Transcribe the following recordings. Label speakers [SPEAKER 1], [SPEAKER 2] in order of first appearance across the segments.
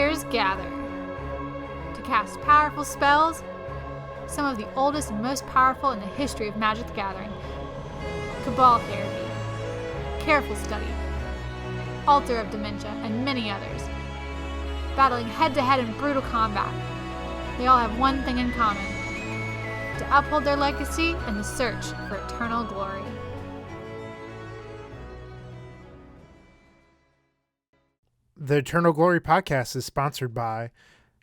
[SPEAKER 1] players gather to cast powerful spells, some of the oldest and most powerful in the history of Magic the Gathering. Cabal Therapy, Careful Study, Altar of Dementia, and many others. Battling head-to-head in brutal combat, they all have one thing in common: to uphold their legacy and the search for eternal glory.
[SPEAKER 2] The Eternal Glory podcast is sponsored by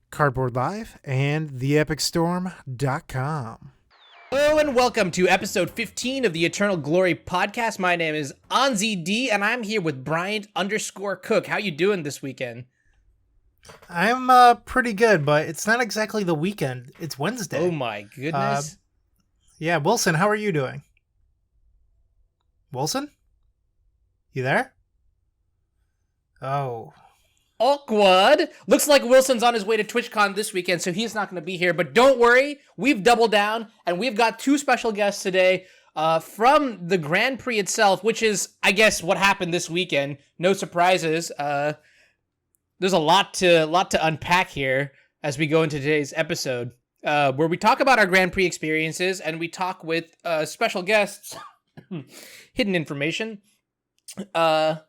[SPEAKER 2] Cardboard Live and TheEpicStorm.com.
[SPEAKER 3] Hello and welcome to episode 15 of the Eternal Glory podcast. My name is Anzi D and I'm here with Bryant_Cook. How you doing this weekend?
[SPEAKER 2] I'm pretty good, but it's not exactly the weekend. It's Wednesday.
[SPEAKER 3] Oh my goodness.
[SPEAKER 2] Yeah, Wilson, how are you doing? Wilson? You there? Oh.
[SPEAKER 3] Awkward. Looks like Wilson's on his way to TwitchCon this weekend, so he's not going to be here. But don't worry, we've doubled down, and we've got two special guests today from the Grand Prix itself, which is, I guess, what happened this weekend. No surprises. There's a lot to unpack here as we go into today's episode, where we talk about our Grand Prix experiences, and we talk with special guests, hidden information. So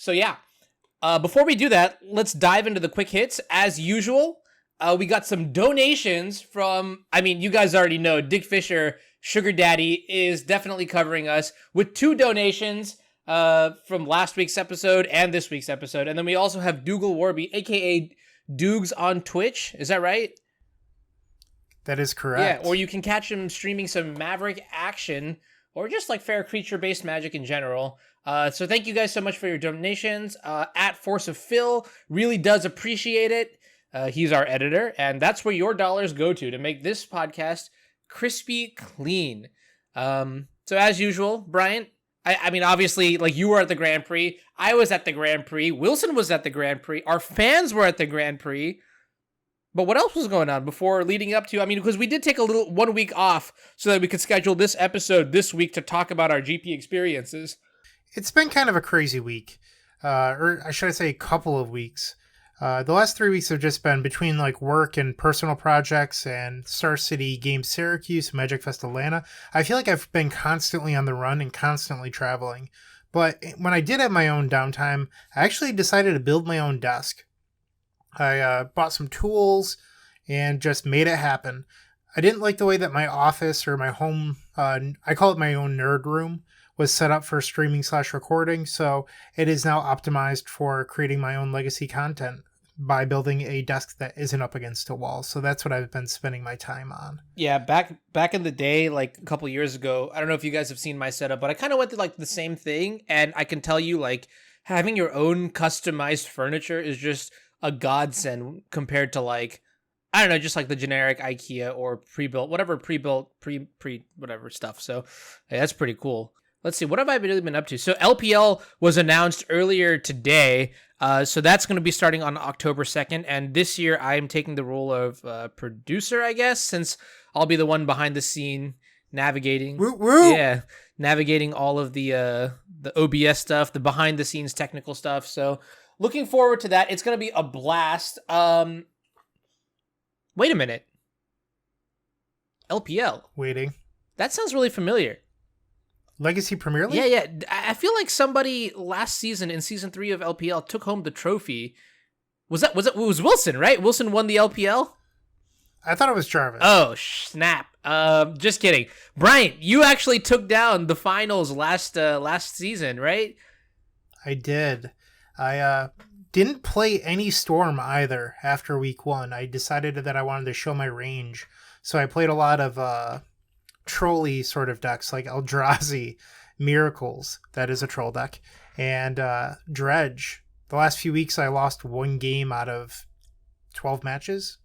[SPEAKER 3] yeah. Before we do that, let's dive into the quick hits. As usual, we got some donations from, you guys already know, Dick Fisher, Sugar Daddy, is definitely covering us with two donations from last week's episode and this week's episode. And then we also have Dougal Warby, a.k.a. Doogs on Twitch. Is that right?
[SPEAKER 2] That is correct.
[SPEAKER 3] Yeah, or you can catch him streaming some Maverick action or just like fair creature-based Magic in general. So thank you guys so much for your donations. At Force of Phil really does appreciate it. He's our editor, and that's where your dollars go to make this podcast crispy clean. So as usual, Brian, I mean, obviously, like, you were at the Grand Prix. I was at the Grand Prix. Wilson was at the Grand Prix. Our fans were at the Grand Prix. But what else was going on before leading up to? Because we did take a 1 week off so that we could schedule this episode this week to talk about our GP experiences.
[SPEAKER 2] It's been kind of a crazy week, or should I say a couple of weeks. The last 3 weeks have just been between like work and personal projects and Star City Games Syracuse, Magic Fest Atlanta. I feel like I've been constantly on the run and constantly traveling. But when I did have my own downtime, I actually decided to build my own desk. I bought some tools and just made it happen. I didn't like the way that my office or my home, I call it my own nerd room, was set up for streaming/recording, so it is now optimized for creating my own legacy content by building a desk that isn't up against a wall. So that's what I've been spending my time on.
[SPEAKER 3] Yeah, back in the day, like a couple years ago, I don't know if you guys have seen my setup, but I kind of went through like the same thing, and I can tell you, like, having your own customized furniture is just a godsend compared to, like, I don't know, just like the generic IKEA or pre-built whatever stuff. So yeah, that's pretty cool. Let's see, what have I really been up to? So LPL was announced earlier today. So that's going to be starting on October 2nd. And this year I'm taking the role of producer, I guess, since I'll be the one behind the scene navigating.
[SPEAKER 2] Woo!
[SPEAKER 3] Yeah, navigating all of the OBS stuff, the behind the scenes technical stuff. So looking forward to that. It's going to be a blast. Wait a minute. LPL.
[SPEAKER 2] Waiting.
[SPEAKER 3] That sounds really familiar.
[SPEAKER 2] Legacy Premier League?
[SPEAKER 3] Yeah. I feel like somebody last season in season 3 of LPL took home the trophy. It was Wilson, right? Wilson won the LPL?
[SPEAKER 2] I thought it was Jarvis.
[SPEAKER 3] Oh, snap. Just kidding. Bryant, you actually took down the finals last season, right?
[SPEAKER 2] I did. I didn't play any Storm either after week 1. I decided that I wanted to show my range. So I played a lot of trolley sort of decks like Eldrazi, Miracles, that is a troll deck, and Dredge. The last few weeks I lost 1 game out of 12 matches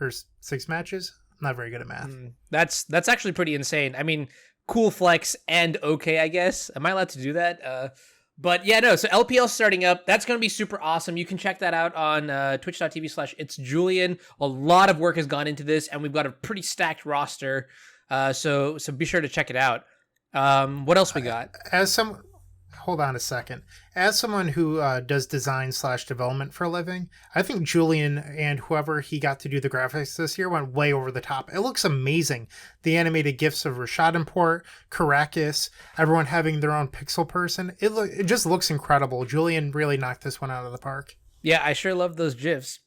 [SPEAKER 2] or 6 matches. I'm not very good at math.
[SPEAKER 3] That's actually pretty insane. I mean, cool flex and okay, I guess. Am I allowed to do that? But yeah, no, so LPL starting up. That's going to be super awesome. You can check that out on twitch.tv/itsjulian. A lot of work has gone into this, and we've got a pretty stacked roster. So be sure to check it out. What else we got?
[SPEAKER 2] hold on a second. As someone who does design/development for a living, I think Julian and whoever he got to do the graphics this year went way over the top. It looks amazing. The animated GIFs of Rashadinport, Caracas, everyone having their own pixel person. It just looks incredible. Julian really knocked this one out of the park.
[SPEAKER 3] Yeah, I sure love those GIFs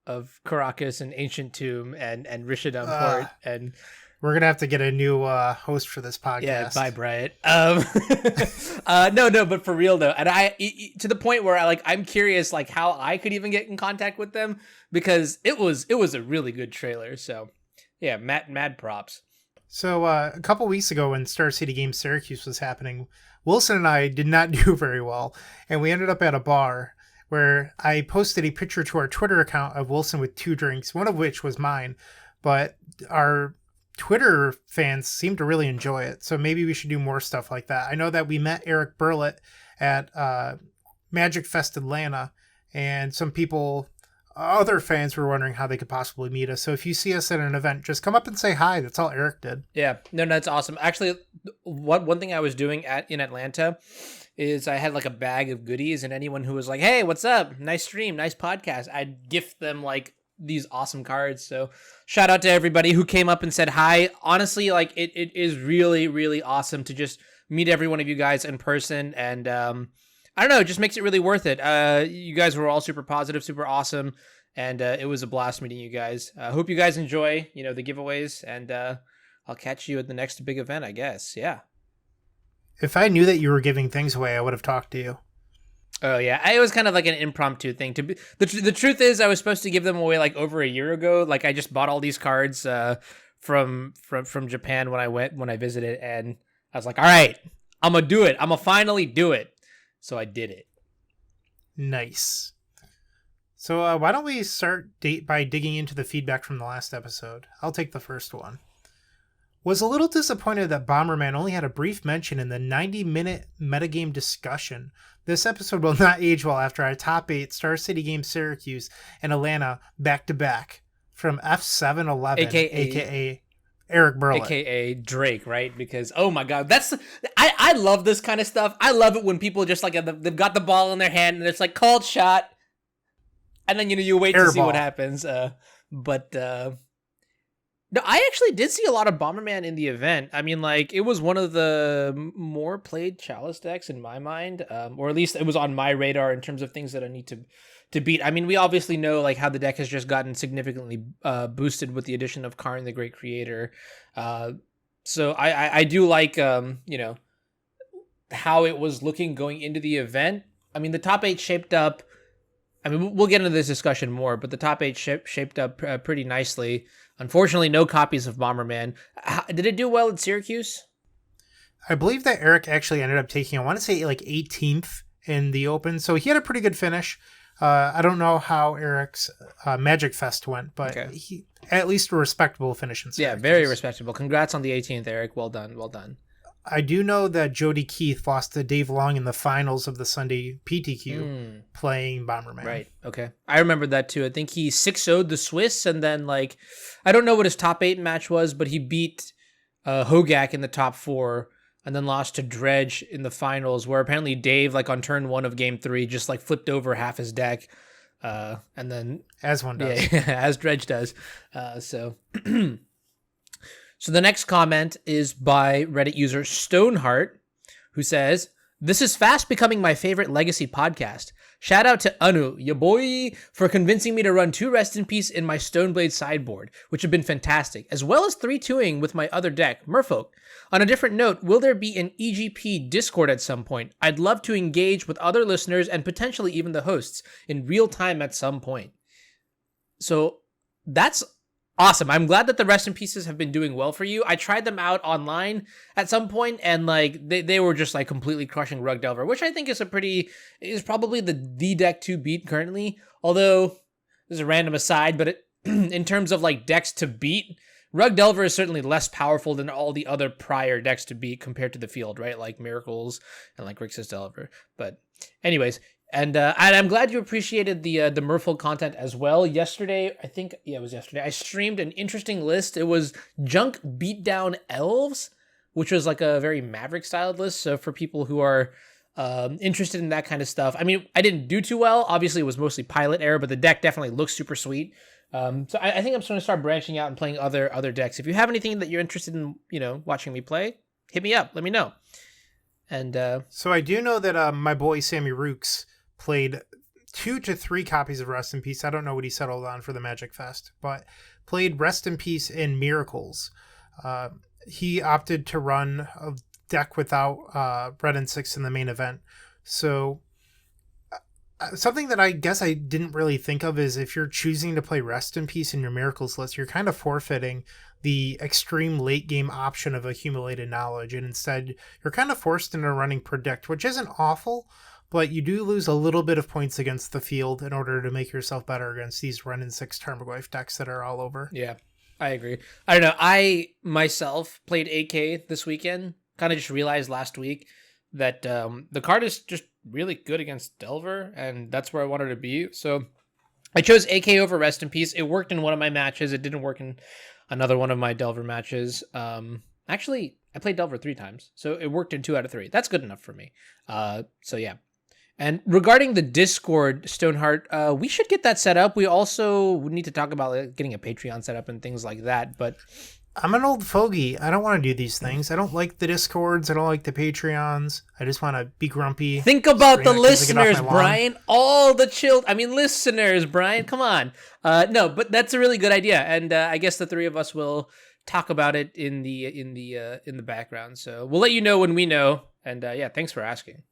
[SPEAKER 3] of Caracas and Ancient Tomb and Rashadinport and...
[SPEAKER 2] We're going to have to get a new host for this podcast.
[SPEAKER 3] Yeah, bye, Bryant. No, but for real, though. And to the point where I'm curious, like, how I could even get in contact with them, because it was a really good trailer. So, yeah, mad props.
[SPEAKER 2] So, a couple weeks ago when Star City Games Syracuse was happening, Wilson and I did not do very well. And we ended up at a bar where I posted a picture to our Twitter account of Wilson with 2 drinks, one of which was mine. But our Twitter fans seem to really enjoy it, so maybe we should do more stuff like that. I know that we met Eric Burlett at Magic Fest Atlanta, and some people, other fans, were wondering how they could possibly meet us. So if you see us at an event, just come up and say hi. That's all Eric did.
[SPEAKER 3] Yeah, no, that's awesome. Actually, one thing I was doing in Atlanta is I had like a bag of goodies, and anyone who was like, "Hey, what's up? Nice stream, nice podcast," I'd gift them like these awesome cards. So shout out to everybody who came up and said hi. Honestly, like it is really, really awesome to just meet every one of you guys in person. And I don't know, it just makes it really worth it. You guys were all super positive, super awesome. And it was a blast meeting you guys. I hope you guys enjoy, the giveaways, and I'll catch you at the next big event, I guess. Yeah.
[SPEAKER 2] If I knew that you were giving things away, I would have talked to you.
[SPEAKER 3] Oh yeah, it was kind of like an impromptu thing. The truth is, I was supposed to give them away like over a year ago. Like I just bought all these cards from Japan when I visited, and I was like, all right, I'm gonna do it. I'm gonna finally do it. So I did it.
[SPEAKER 2] Nice. So why don't we start by digging into the feedback from the last episode? I'll take the first one. Was a little disappointed that Bomberman only had a brief mention in the 90-minute metagame discussion. This episode will not age well after our top 8 Star City Games Syracuse and Atlanta back-to-back from F711, aka Eric Burlett.
[SPEAKER 3] AKA Drake, right? Because, oh my God, I love this kind of stuff. I love it when people just like, they've got the ball in their hand and it's like, called shot. And then, you wait to see what happens. No, I actually did see a lot of Bomberman in the event. I mean, like, it was one of the more played Chalice decks in my mind, or at least it was on my radar in terms of things that I need to beat. I mean, we obviously know like how the deck has just gotten significantly boosted with the addition of Karn the Great Creator. So I do like how it was looking going into the event. I mean, the top 8 shaped up. I mean, we'll get into this discussion more, but the top 8 shaped up pretty nicely. Unfortunately, no copies of Bomberman. Did it do well at Syracuse?
[SPEAKER 2] I believe that Eric actually ended up taking, I want to say, like 18th in the Open. So he had a pretty good finish. I don't know how Eric's Magic Fest went, but he at least a respectable finish in Syracuse.
[SPEAKER 3] Yeah, very respectable. Congrats on the 18th, Eric. Well done. Well done.
[SPEAKER 2] I do know that Jody Keith lost to Dave Long in the finals of the Sunday PTQ playing Bomberman.
[SPEAKER 3] Right. Okay. I remember that too. I think he 6-0'd the Swiss, and then I don't know what his top 8 match was, but he beat Hogak in the top 4 and then lost to Dredge in the finals, where apparently Dave, on turn 1 of game 3, just flipped over half his deck. And then
[SPEAKER 2] as one does.
[SPEAKER 3] Yeah, as Dredge does. So the next comment is by Reddit user Stoneheart, who says, "This is fast becoming my favorite Legacy podcast. Shout out to Anu, ya boy, for convincing me to run 2 Rest in Peace in my Stoneblade sideboard, which have been fantastic, as well as 3-2ing with my other deck, Merfolk. On a different note, will there be an EGP Discord at some point? I'd love to engage with other listeners and potentially even the hosts in real time at some point." So that's awesome. I'm glad that the Rest in Pieces have been doing well for you. I tried them out online at some point, and they were just completely crushing Rug Delver, which I think is probably the deck to beat currently. Although this is a random aside, but in terms of decks to beat, Rug Delver is certainly less powerful than all the other prior decks to beat compared to the field, right? Like Miracles and Grixis Delver. But anyways. And I'm glad you appreciated the Merfolk content as well. Yesterday, it was yesterday, I streamed an interesting list. It was Junk Beatdown Elves, which was a very Maverick-styled list. So for people who are Interested in that kind of stuff. I mean, I didn't do too well. Obviously, it was mostly pilot error, but the deck definitely looks super sweet. So I think I'm just going to start branching out and playing other decks. If you have anything that you're interested in, watching me play, hit me up. Let me know. And
[SPEAKER 2] so I do know that my boy Sammy Rooks played 2 to 3 copies of Rest in Peace. I don't know what he settled on for the Magic Fest, but played Rest in Peace in Miracles. He opted to run a deck without Red and 6 in the main event. So something that I guess I didn't really think of is if you're choosing to play Rest in Peace in your Miracles list, you're kind of forfeiting the extreme late game option of accumulated knowledge, and instead you're kind of forced into running Predict, which isn't awful, but you do lose a little bit of points against the field in order to make yourself better against these Ren and 6 Tarmogoyf decks that are all over.
[SPEAKER 3] Yeah, I agree. I don't know. I myself played AK this weekend. Kind of just realized last week that the card is just really good against Delver, and that's where I wanted to be. So I chose AK over Rest in Peace. It worked in one of my matches. It didn't work in another one of my Delver matches. Actually, I played Delver 3 times, so it worked in 2 out of 3. That's good enough for me. So yeah. And regarding the Discord, Stoneheart, we should get that set up. We also would need to talk about getting a Patreon set up and things like that. But
[SPEAKER 2] I'm an old fogey. I don't want to do these things. I don't like the Discords. I don't like the Patreons. I just want to be grumpy.
[SPEAKER 3] Think about the listeners, Brian. All the listeners, Brian. Come on. No, but that's a really good idea, and I guess the 3 of us will talk about it in the background. So we'll let you know when we know. And yeah, thanks for asking.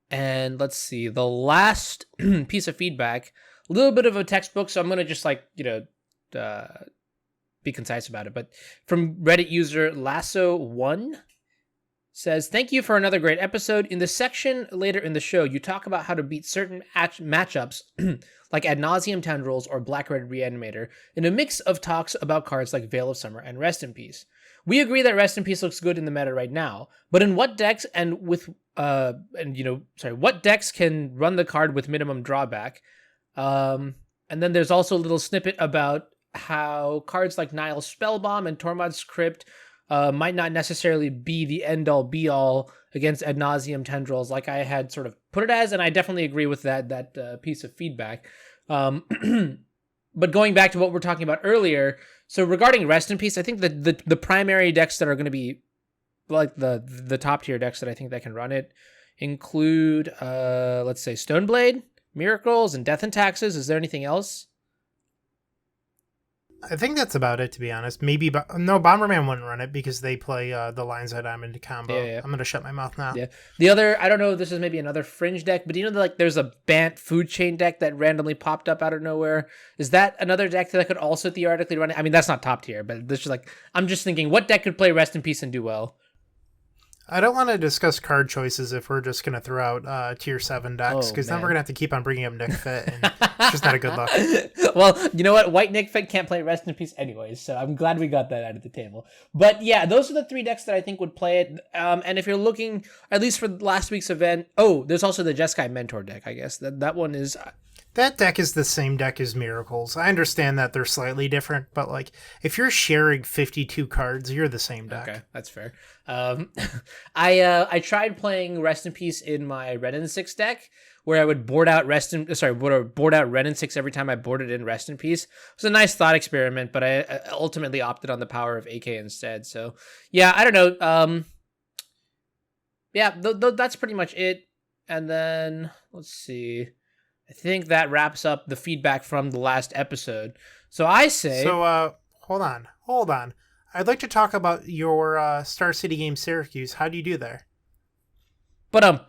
[SPEAKER 3] And let's see, the last piece of feedback, a little bit of a textbook, so I'm going to just be concise about it. But from Reddit user Lasso1 says, thank you for another great episode. In the section later in the show, you talk about how to beat certain matchups like Ad Nauseam Tendrils or Black Red Reanimator in a mix of talks about cards like Veil of Summer and Rest in Peace. We agree that Rest in Peace looks good in the meta right now, but in what decks what decks can run the card with minimum drawback? And then there's also a little snippet about how cards like Nile's Spellbomb and Tormod's Crypt might not necessarily be the end-all be-all against Ad Nauseam Tendrils like I had sort of put it as, and I definitely agree with that piece of feedback. But going back to what we're talking about earlier, so regarding Rest in Peace, I think the primary decks that are going to be like the top tier decks that I think that can run it include, let's say, Stoneblade, Miracles, and Death and Taxes. Is there anything else?
[SPEAKER 2] I think that's about it, to be honest. Maybe, no, Bomberman wouldn't run it because they play the Lines of Diamond combo.
[SPEAKER 3] Yeah.
[SPEAKER 2] I'm going to shut my mouth now.
[SPEAKER 3] Yeah. The other, I don't know if this is maybe another fringe deck, but there's a Bant food chain deck that randomly popped up out of nowhere. Is that another deck that could also theoretically run it? I mean, that's not top tier, but this is I'm just thinking, what deck could play Rest in Peace and do well?
[SPEAKER 2] I don't want to discuss card choices if we're just going to throw out tier 7 decks, because then we're going to have to keep on bringing up Nick Fit, and it's just not a good look.
[SPEAKER 3] Well, you know what? White Nick Fit can't play Rest in Peace anyways, so I'm glad we got that out of the table. But yeah, those are the 3 decks that I think would play it. And if you're looking, at least for last week's event, there's also the Jeskai Mentor deck, I guess. That one is...
[SPEAKER 2] That deck is the same deck as Miracles. I understand that they're slightly different, but if you're sharing 52 cards, you're the same deck.
[SPEAKER 3] Okay, that's fair. I tried playing Rest in Peace in my Red and 6 deck, where I would board out Red and 6 every time I boarded in Rest in Peace. It was a nice thought experiment, but I ultimately opted on the power of AK instead. So yeah, I don't know. That's pretty much it. And then let's see. I think that wraps up the feedback from the last episode. So I say...
[SPEAKER 2] So, hold on. I'd like to talk about your Star City game Syracuse. How do you do there?
[SPEAKER 3] Well,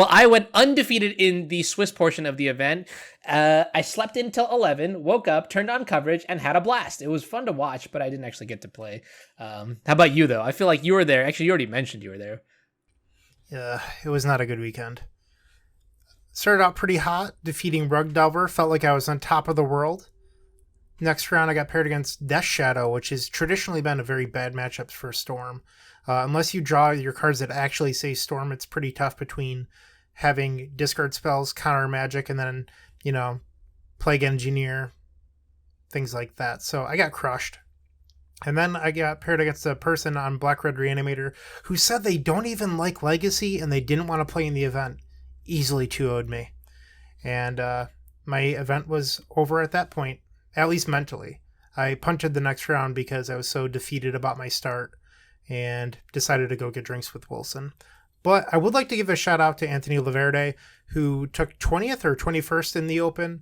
[SPEAKER 3] I went undefeated in the Swiss portion of the event. I slept until 11, woke up, turned on coverage, and had a blast. It was fun to watch, but I didn't actually get to play. How about you, though? I feel like you were there. Actually, you already mentioned you were there.
[SPEAKER 2] Yeah, it was not a good weekend. Started out pretty hot, defeating Rug Delver. Felt like I was on top of the world. Next round, I got paired against Death Shadow, which has traditionally been a very bad matchup for Storm. Unless you draw your cards that actually say Storm, it's pretty tough between having discard spells, counter magic, and then, Plague Engineer, things like that. So I got crushed. And then I got paired against a person on Black Red Reanimator who said they don't even like Legacy and they didn't want to play in the event. Easily 2-0'd me. And my event was over at that point, at least mentally. I punted the next round because I was so defeated about my start and decided to go get drinks with Wilson. But I would like to give a shout out to Anthony Laverde, who took 20th or 21st in the Open.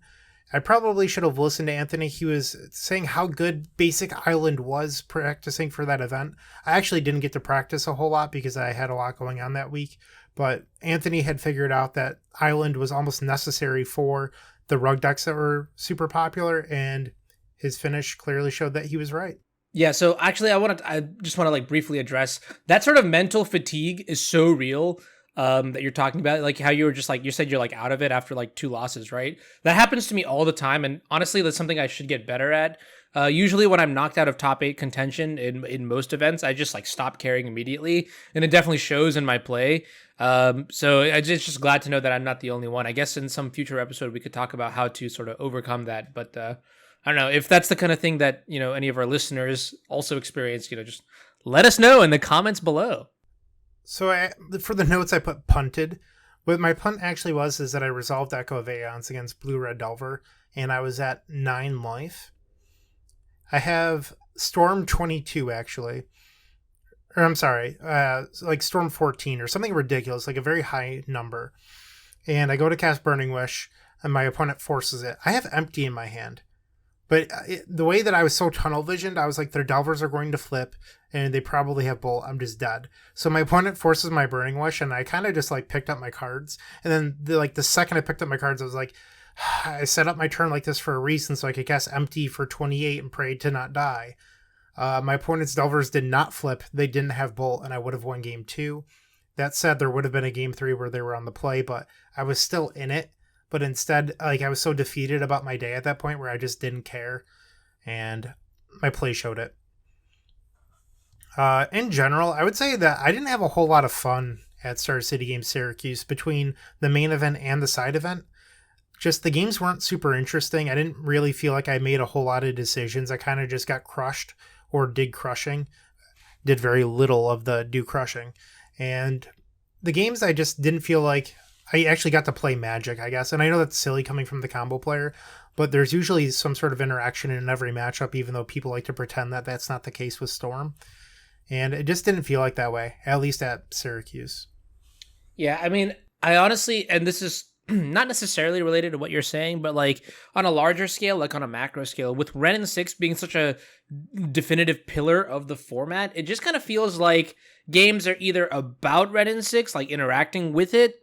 [SPEAKER 2] I probably should have listened to Anthony. He was saying how good Basic Island was practicing for that event. I actually didn't get to practice a whole lot because I had a lot going on that week. But Anthony had figured out that Island was almost necessary for the rug decks that were super popular, and his finish clearly showed that he was right.
[SPEAKER 3] Yeah, so actually I just want to like briefly address that sort of mental fatigue is so real. That you're talking about, like how you were just like, you said you're like out of it after like 2 losses, right? That happens to me all the time. And honestly, that's something I should get better at. Usually when I'm knocked out of top 8 contention in most events, I just like stop caring immediately. And it definitely shows in my play. So it's just glad to know that I'm not the only one. I guess in some future episode, we could talk about how to sort of overcome that. But I don't know if that's the kind of thing that, you know, any of our listeners also experience, you know, just let us know in the comments below.
[SPEAKER 2] So for the notes, I put punted. What my punt actually was is that I resolved Echo of Aeons against Blue Red Delver, and I was at 9 life. I have Storm 22, actually. Or I'm sorry, like Storm 14 or something ridiculous, like a very high number. And I go to cast Burning Wish, and my opponent forces it. I have Empty in my hand. But the way that I was so tunnel visioned, I was like, their Delvers are going to flip, and they probably have Bolt. I'm just dead. So my opponent forces my Burning Wish, and I kind of just like picked up my cards. And then the second I picked up my cards, I was like, I set up my turn like this for a reason, so I could cast Empty for 28 and pray to not die. My opponent's Delvers did not flip. They didn't have Bolt, and I would have won game 2. That said, there would have been a game 3 where they were on the play, but I was still in it. But instead, like, I was so defeated about my day at that point where I just didn't care, and my play showed it. In general, I would say that I didn't have a whole lot of fun at Star City Games Syracuse between the main event and the side event. Just the games weren't super interesting. I didn't really feel like I made a whole lot of decisions. I kind of just got crushed or did crushing. Did very little of the do crushing. And the games, I just didn't feel like I actually got to play Magic, I guess. And I know that's silly coming from the combo player, but there's usually some sort of interaction in every matchup, even though people like to pretend that that's not the case with Storm. And it just didn't feel like that way, at least at Syracuse.
[SPEAKER 3] Yeah, I mean, I honestly, and this is not necessarily related to what you're saying, but like on a larger scale, like on a macro scale, with Ren and 6 being such a definitive pillar of the format, it just kind of feels like games are either about Ren and 6, like interacting with it,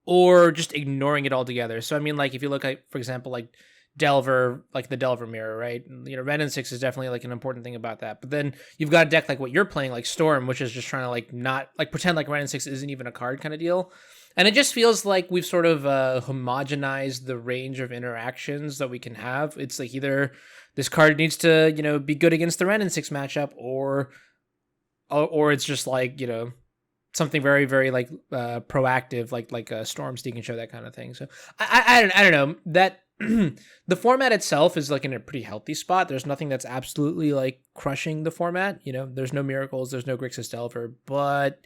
[SPEAKER 3] or just ignoring it altogether. So I mean, like if you look at, for example, like Delver, like the Delver mirror, right? You know, Ren and 6 is definitely like an important thing about that. But then you've got a deck like what you're playing, like Storm, which is just trying to like not like pretend like Ren and 6 isn't even a card kind of deal. And it just feels like we've sort of homogenized the range of interactions that we can have. It's like either this card needs to, you know, be good against the Ren and 6 matchup, or it's just like, you know, something very, very like proactive, like a Storm Steak and Show, that kind of thing. So I don't know that the format itself is like in a pretty healthy spot. There's nothing that's absolutely like crushing the format. You know, there's no miracles, there's no Grixis Delver, but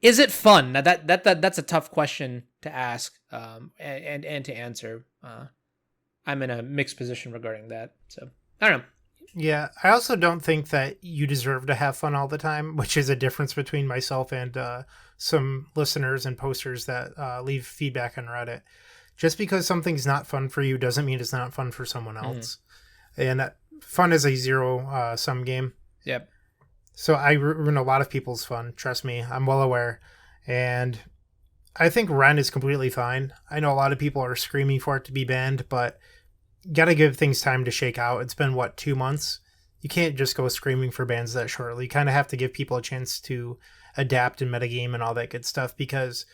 [SPEAKER 3] is it fun? Now that's a tough question to ask and to answer. I'm in a mixed position regarding that. So I don't know.
[SPEAKER 2] Yeah, I also don't think that you deserve to have fun all the time, which is a difference between myself and some listeners and posters that leave feedback on Reddit. Just because something's not fun for you doesn't mean it's not fun for someone else. And fun is a zero-sum game.
[SPEAKER 3] Yep.
[SPEAKER 2] So I ruin a lot of people's fun. Trust me, I'm well aware. And I think Ren is completely fine. I know a lot of people are screaming for it to be banned, but gotta give things time to shake out. It's been, 2 months? You can't just go screaming for bans that shortly. You kind of have to give people a chance to adapt and metagame and all that good stuff, because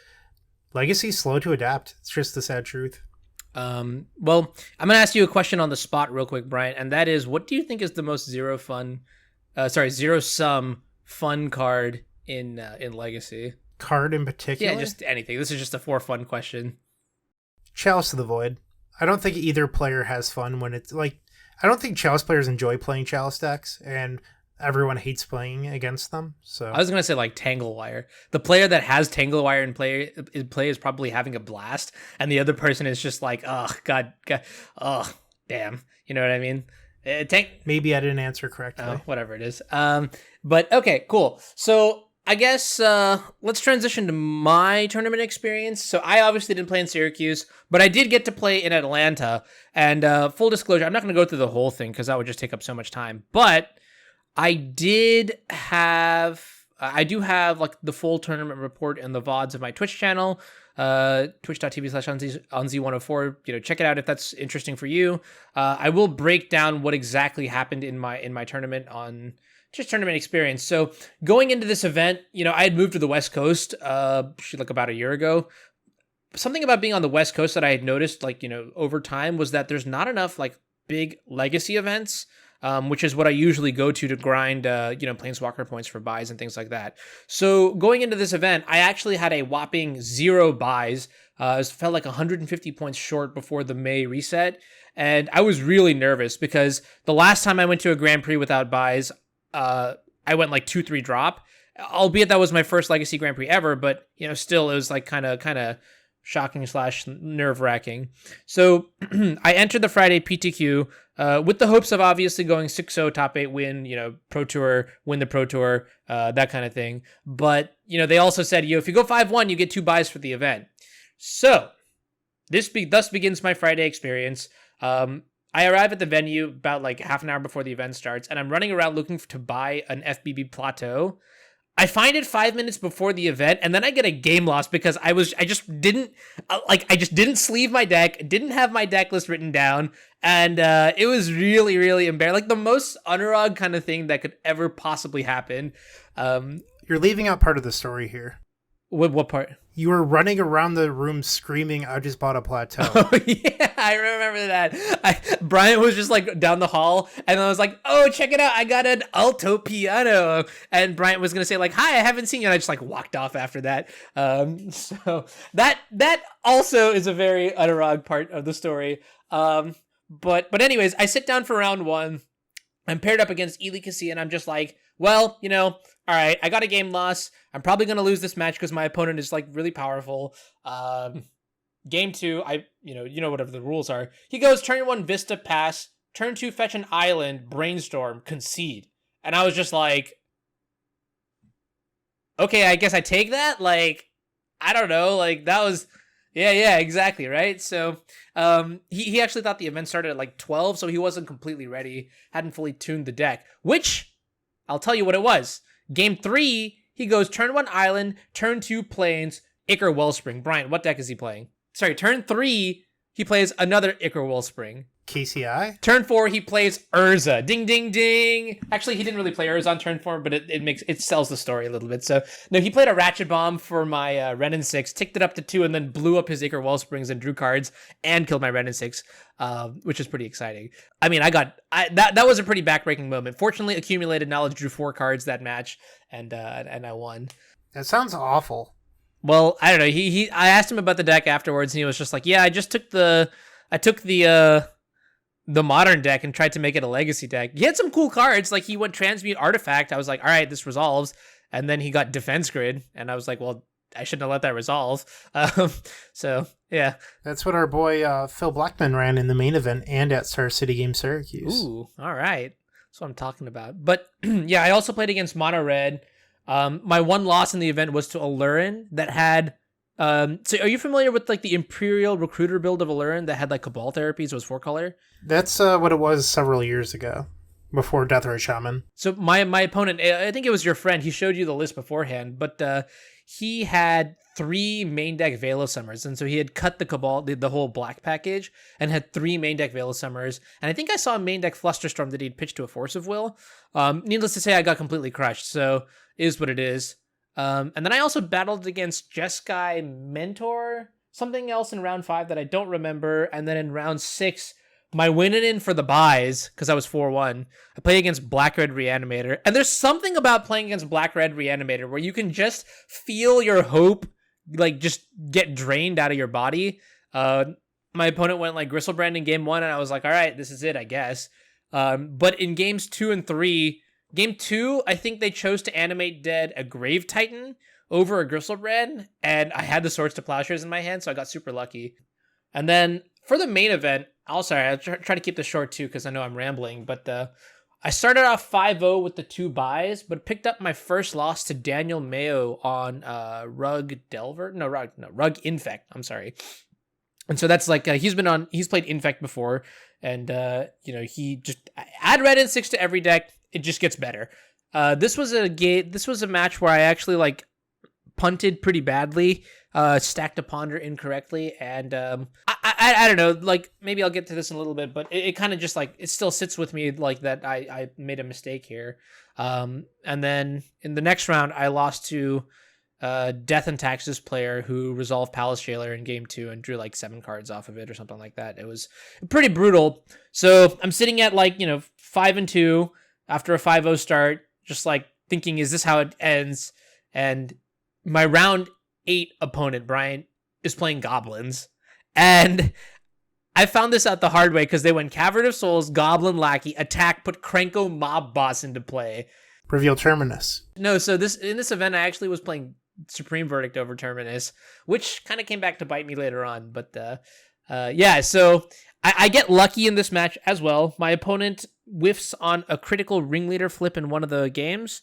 [SPEAKER 2] Legacy's slow to adapt. It's just the sad truth.
[SPEAKER 3] Well, I'm going to ask you a question on the spot real quick, Brian, and that is, what do you think is the most zero-sum fun card in Legacy?
[SPEAKER 2] Card in particular?
[SPEAKER 3] Yeah, just anything. This is just a for fun question.
[SPEAKER 2] Chalice of the Void. I don't think either player has fun when it's like, I don't think Chalice players enjoy playing Chalice decks, and everyone hates playing against them. So
[SPEAKER 3] I was gonna say like Tanglewire. The player that has Tanglewire in play is probably having a blast, and the other person is just like, oh god, oh damn. You know what I mean?
[SPEAKER 2] Maybe I didn't answer correctly.
[SPEAKER 3] Oh, whatever it is. But okay, cool. So I guess let's transition to my tournament experience. So I obviously didn't play in Syracuse, but I did get to play in Atlanta. And full disclosure, I'm not going to go through the whole thing because that would just take up so much time. But I do have like the full tournament report and the VODs of my Twitch channel, twitch.tv/onz104. Check it out if that's interesting for you. I will break down what exactly happened in my tournament on just tournament experience. So going into this event, I had moved to the West Coast, like about a year ago. Something about being on the West Coast that I had noticed, over time was that there's not enough like big legacy events, which is what I usually go to grind, Planeswalker points for buys and things like that. So going into this event, I actually had a whopping 0 buys. It felt like 150 points short before the May reset. And I was really nervous because the last time I went to a Grand Prix without buys, I went like 2-3 drop, albeit that was my first Legacy Grand Prix ever, but still it was like kind of shocking / nerve-wracking. So I entered the Friday PTQ with the hopes of obviously going 6-0 top 8 win, Pro Tour, win the Pro Tour, that kind of thing. But, they also said, if you go 5-1, you get 2 buys for the event. So thus begins my Friday experience. I arrive at the venue about like half an hour before the event starts, and I'm running around looking to buy an FBB Plateau. I find it 5 minutes before the event, and then I get a game loss because I just didn't sleeve my deck, didn't have my deck list written down, and it was really, really embarrassing. Like the most underdog kind of thing that could ever possibly happen.
[SPEAKER 2] You're leaving out part of the story here.
[SPEAKER 3] What part?
[SPEAKER 2] You were running around the room screaming, I just bought a plateau.
[SPEAKER 3] Oh, yeah, I remember that. Brian was just like down the hall, and I was like, oh, check it out. I got an alto piano. And Brian was going to say like, hi, I haven't seen you. And I just like walked off after that. So that also is a very underdog part of the story. But anyways, I sit down for round 1. I'm paired up against Ely Cassie, and I'm just like, well, all right, I got a game loss. I'm probably going to lose this match because my opponent is like really powerful. Game 2, whatever the rules are. He goes turn 1 Vista pass, turn 2 fetch an island, brainstorm, concede. And I was just like, okay, I guess I take that. Like, I don't know. Like that was, yeah, exactly. Right. So, he actually thought the event started at like 12. So he wasn't completely ready. Hadn't fully tuned the deck, which I'll tell you what it was. Game 3, he goes turn 1 island, turn 2 plains, Ichor Wellspring. Brian, what deck is he playing? Sorry, turn 3, he plays another Ichor Wellspring.
[SPEAKER 2] KCI?
[SPEAKER 3] Turn 4, he plays Urza. Ding, ding, ding. Actually, he didn't really play Urza on turn 4, but it sells the story a little bit. So, no, he played a Ratchet Bomb for my Ren and 6, ticked it up to 2, and then blew up his Ichor Wellsprings and drew cards and killed my Ren and 6, which is pretty exciting. I mean, that was a pretty backbreaking moment. Fortunately, Accumulated Knowledge drew 4 cards that match, and I won.
[SPEAKER 2] That sounds awful.
[SPEAKER 3] Well, I don't know. I asked him about the deck afterwards, and he was just like, yeah, I took the modern deck and tried to make it a legacy deck. He had some cool cards, like he went Transmute Artifact. I was like, all right, this resolves. And then he got Defense Grid, and I was like, well, I shouldn't have let that resolve. So, yeah.
[SPEAKER 2] That's what our boy Phil Blackman ran in the main event and at Star City Game Syracuse.
[SPEAKER 3] Ooh, all right. That's what I'm talking about. But, yeah, I also played against Mono Red. My one loss in the event was to Alurin that had... so are you familiar with like the Imperial Recruiter build of Alurin that had like Cabal therapies? It was 4-color.
[SPEAKER 2] That's what it was several years ago, before Deathray Shaman.
[SPEAKER 3] So my opponent, I think it was your friend. He showed you the list beforehand, but he had 3 main deck Veil of Summers, and so he had cut the Cabal, the whole black package, and had 3 main deck Veil of Summers. And I think I saw a main deck Flusterstorm that he'd pitched to a Force of Will. Needless to say, I got completely crushed. So is what it is. And then I also battled against Jeskai Mentor, something else in round 5 that I don't remember. And then in round 6, my win in for the buys, because I was 4-1, I played against Black-Red Reanimator. And there's something about playing against Black-Red Reanimator where you can just feel your hope, like, just get drained out of your body. My opponent went, like, Gristlebrand in game 1, and I was like, all right, this is it, I guess. But in games 2 and 3, game 2, I think they chose to animate dead a Grave Titan over a Gristlebrand, and I had the Swords to Plowshares in my hand, so I got super lucky. And then for the main event, I'll try to keep this short too, because I know I'm rambling, but I started off 5-0 with the 2 buys, but picked up my first loss to Daniel Mayo on Rug Infect. I'm sorry. And so that's like, he's played Infect before, and he just add Red and 6 to every deck. It just gets better. This was a match where I actually like punted pretty badly, stacked a Ponder incorrectly, and I don't know, like maybe I'll get to this in a little bit, but it kind of just like, it still sits with me like that I made a mistake here. And then in the next round, I lost to Death and Taxes player who resolved Palace Jailer in game 2 and drew like 7 cards off of it or something like that. It was pretty brutal. So I'm sitting at like, 5-2 after a 5-0 start, just like thinking, is this how it ends? And my round 8 opponent, Bryant, is playing Goblins. And I found this out the hard way because they went Cavern of Souls, Goblin Lackey, attack, put Krenko Mob Boss into play.
[SPEAKER 2] Reveal Terminus.
[SPEAKER 3] No, so in this event, I actually was playing Supreme Verdict over Terminus, which kind of came back to bite me later on. But so I get lucky in this match as well. My opponent whiffs on a critical Ringleader flip in one of the games.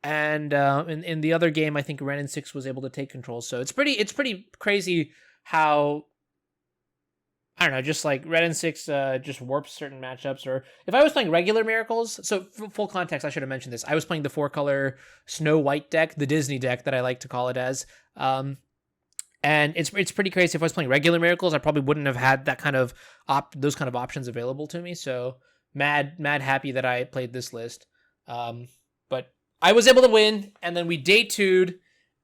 [SPEAKER 3] And in the other game, I think Ren and 6 was able to take control. So it's pretty crazy how, I don't know, just like Red and 6 just warps certain matchups. Or if I was playing regular Miracles, so for full context, I should have mentioned this. I was playing the 4-color Snow White deck, the Disney deck that I like to call it as. And it's pretty crazy. If I was playing regular Miracles, I probably wouldn't have had that kind of those kind of options available to me. So mad happy that I played this list. But I was able to win, and then we day 2'd,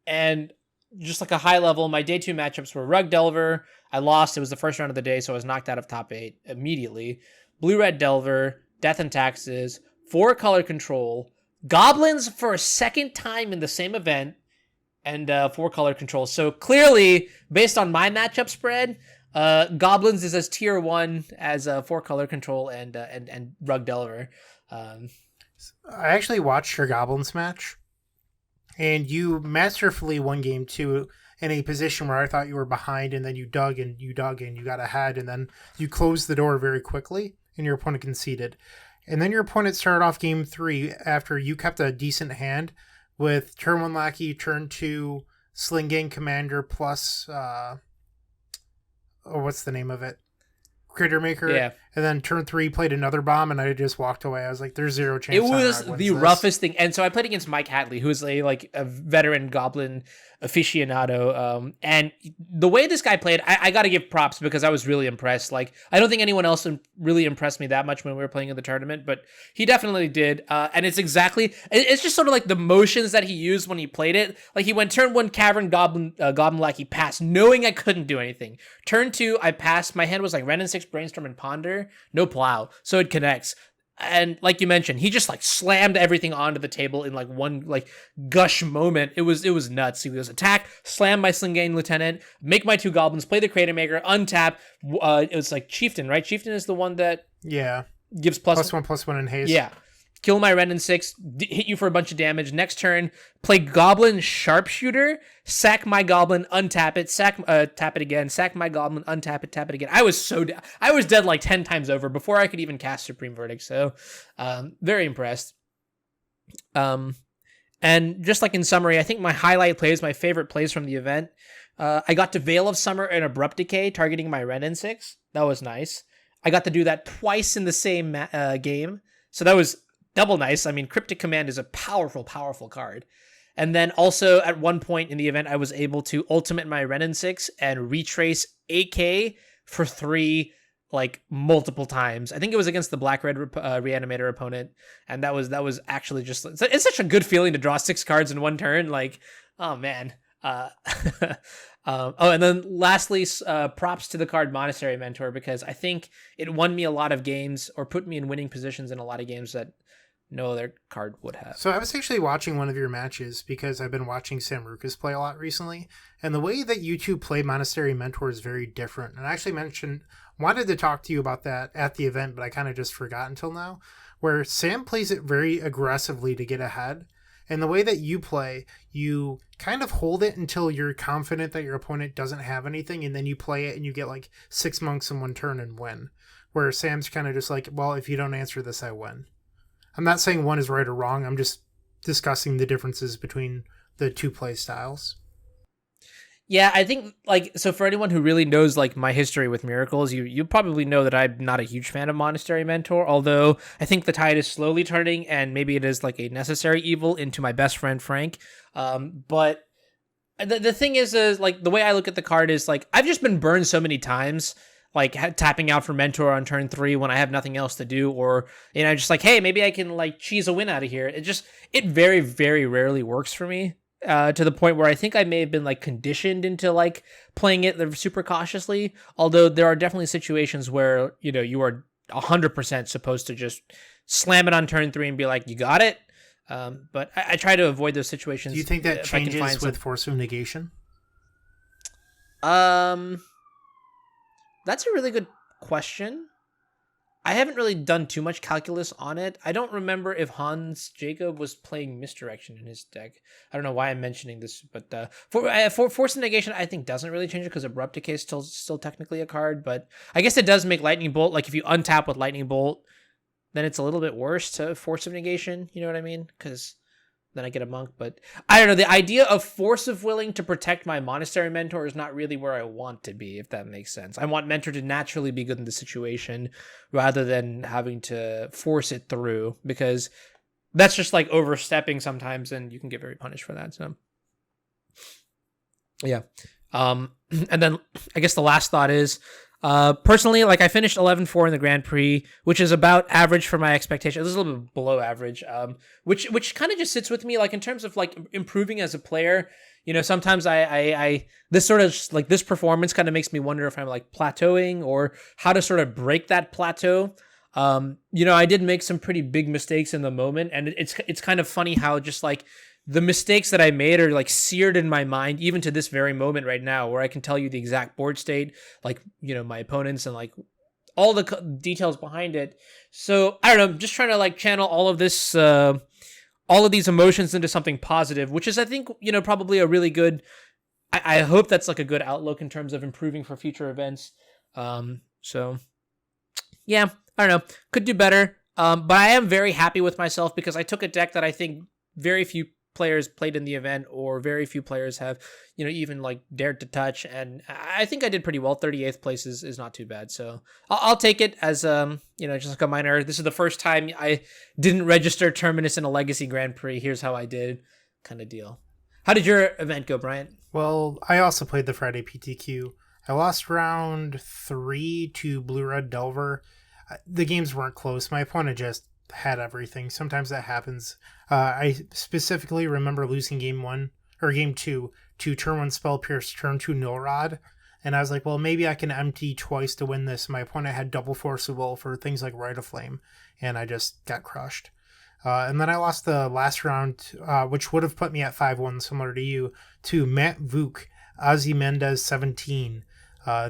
[SPEAKER 3] and just like a high level, my day 2 matchups were Rug Delver. I lost. It was the first round of the day, so I was knocked out of top 8 immediately. Blue-Red Delver, Death and Taxes, 4-color Control, Goblins for a second time in the same event, and 4-color Control. So clearly, based on my matchup spread, Goblins is as tier 1 as 4-color Control and Rug Delver.
[SPEAKER 2] I actually watched your Goblins match, and you masterfully won game 2 in a position where I thought you were behind, and then you dug and you got ahead, and then you closed the door very quickly, and your opponent conceded. And then your opponent started off game 3 after you kept a decent hand with turn 1 Lackey, turn 2 Sling Gang Commander plus, what's the name of it? Critter Maker.
[SPEAKER 3] Yeah.
[SPEAKER 2] And then turn 3 played another bomb, and I just walked away. I was like, there's zero chance.
[SPEAKER 3] It was the roughest thing. And so I played against Mike Hatley, who is a veteran Goblin aficionado. And the way this guy played, I got to give props because I was really impressed. Like, I don't think anyone else really impressed me that much when we were playing in the tournament, but he definitely did. And it's just sort of like the motions that he used when he played it. Like, he went turn 1 Cavern Goblin Lackey pass, knowing I couldn't do anything. Turn 2, I passed. My hand was like Ren and 6 Brainstorm and Ponder. No plow, so it connects. And like you mentioned, he just like slammed everything onto the table in like one like gush moment. It was nuts. He was attack, slam my Sling Gang Lieutenant, make my 2 goblins, play the Creator Maker, untap. It was like Chieftain, right? Chieftain is the one that gives +1/+1
[SPEAKER 2] in haste.
[SPEAKER 3] Yeah. Kill my Ren and 6, hit you for a bunch of damage. Next turn, play Goblin Sharpshooter, sack my Goblin, untap it, tap it again, sack my Goblin, untap it, tap it again. I was dead like 10 times over before I could even cast Supreme Verdict, so very impressed. And just like in summary, I think my highlight plays, my favorite plays from the event, I got to Veil of Summer and Abrupt Decay targeting my Ren and 6. That was nice. I got to do that twice in the same game, so that was double nice. I mean, Cryptic Command is a powerful, powerful card. And then also at one point in the event, I was able to ultimate my Ren and 6 and retrace AK for 3, like multiple times. I think it was against the Black-Red Reanimator opponent. And that was actually just, it's such a good feeling to draw 6 cards in one turn. Like, oh man. And then lastly, props to the card Monastery Mentor, because I think it won me a lot of games or put me in winning positions in a lot of games that no other card would have.
[SPEAKER 2] So I was actually watching one of your matches because I've been watching Sam Rukas play a lot recently, and the way that you two play Monastery Mentor is very different. And I actually wanted to talk to you about that at the event, but I kind of just forgot until now, where Sam plays it very aggressively to get ahead. And the way that you play, you kind of hold it until you're confident that your opponent doesn't have anything, and then you play it and you get like 6 monks in one turn and win. Where Sam's kind of just like, well, if you don't answer this, I win. I'm not saying one is right or wrong. I'm just discussing the differences between the two play styles.
[SPEAKER 3] Yeah, I think, like, so for anyone who really knows, like, my history with Miracles, you probably know that I'm not a huge fan of Monastery Mentor, although I think the tide is slowly turning, and maybe it is, like, a necessary evil into my best friend, Frank. But the thing is, like, the way I look at the card is, like, I've just been burned so many times, like, tapping out for Mentor on turn 3 when I have nothing else to do, or, you know, just like, hey, maybe I can, like, cheese a win out of here. It very, very rarely works for me. To the point where I think I may have been like conditioned into like playing it super cautiously. Although there are definitely situations where, you know, you are 100% supposed to just slam it on turn 3 and be like, you got it. But I try to avoid those situations.
[SPEAKER 2] Do you think that changes with Force of Negation?
[SPEAKER 3] That's a really good question. I haven't really done too much calculus on it. I don't remember if Hans Jacob was playing Misdirection in his deck. I don't know why I'm mentioning this, but for Force of Negation, I think doesn't really change it because Abrupt Decay is still technically a card, but I guess it does make Lightning Bolt. Like if you untap with Lightning Bolt, then it's a little bit worse to Force of Negation. You know what I mean? Because then I get a monk, but I don't know. The idea of Force of Willing to protect my Monastery Mentor is not really where I want to be, if that makes sense. I want Mentor to naturally be good in the situation rather than having to force it through, because that's just like overstepping sometimes and you can get very punished for that. So yeah. And then I guess the last thought is, personally, like I finished 11-4 in the Grand Prix, which is about average for my expectations. This is a little bit below average, which kind of just sits with me, like in terms of like improving as a player. You know, sometimes I this sort of like this performance kind of makes me wonder if I'm like plateauing or how to sort of break that plateau. You know, I did make some pretty big mistakes in the moment, and it's kind of funny how just like the mistakes that I made are like seared in my mind, even to this very moment right now, where I can tell you the exact board state, like, you know, my opponents and like all the details behind it. So I don't know, I'm just trying to like channel all of this, all of these emotions into something positive, which is, I think, you know, probably a really good, I hope that's like a good outlook in terms of improving for future events. So yeah, I don't know, could do better. But I am very happy with myself because I took a deck that I think very few players played in the event, or very few players have, you know, even like dared to touch, and I think I did pretty well. 38th place is not too bad, so I'll take it as you know, just like a minor. This is the first time I didn't register Terminus in a Legacy Grand Prix. Here's how I did, kind of deal. How did your event go, Bryant?
[SPEAKER 2] Well, I also played the Friday PTQ. I lost round 3 to Blue Red Delver. The games weren't close. My opponent just had everything. Sometimes that happens. I specifically remember losing game 2 to turn 1 Spell Pierce, turn 2 Null Rod, and I was like, well, maybe I can empty twice to win this. My opponent had double Force of Will for things like Rite of Flame, and I just got crushed. And then I lost the last round, which would have put me at 5-1, similar to you, to Matt Vuk, Ozymandias 17,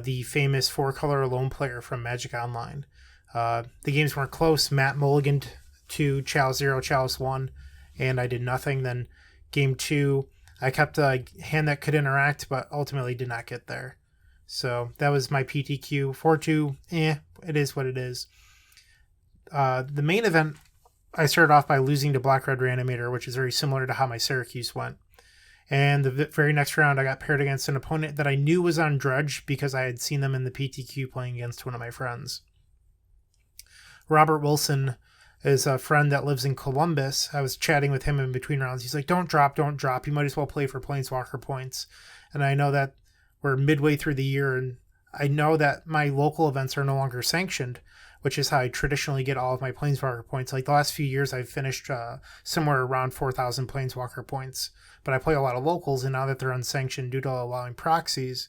[SPEAKER 2] the famous 4-color lone player from Magic Online. The games weren't close. Matt mulliganed to Chalice 0, Chalice 1, and I did nothing. Then game 2, I kept a hand that could interact, but ultimately did not get there. So that was my PTQ. 4-2, it is what it is. The main event, I started off by losing to Black Red Reanimator, which is very similar to how my Syracuse went. And the very next round, I got paired against an opponent that I knew was on Dredge because I had seen them in the PTQ playing against one of my friends. Robert Wilson is a friend that lives in Columbus. I was chatting with him in between rounds. He's like, don't drop. You might as well play for Planeswalker points. And I know that we're midway through the year, and I know that my local events are no longer sanctioned, which is how I traditionally get all of my Planeswalker points. Like the last few years, I've finished somewhere around 4,000 Planeswalker points. But I play a lot of locals, and now that they're unsanctioned due to allowing proxies,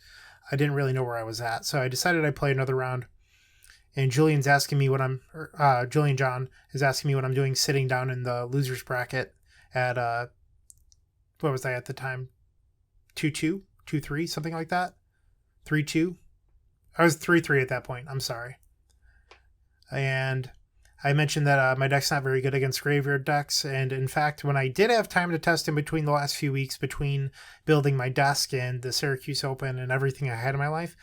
[SPEAKER 2] I didn't really know where I was at. So I decided I'd play another round. and Julian John is asking me what I'm doing sitting down in the losers bracket at, what was I at the time? 2-2, 2-3, something like that. 3-2. I was 3-3 at that point. I'm sorry. And I mentioned that my deck's not very good against graveyard decks. And in fact, when I did have time to test in between the last few weeks, between building my desk and the Syracuse Open and everything I had in my life,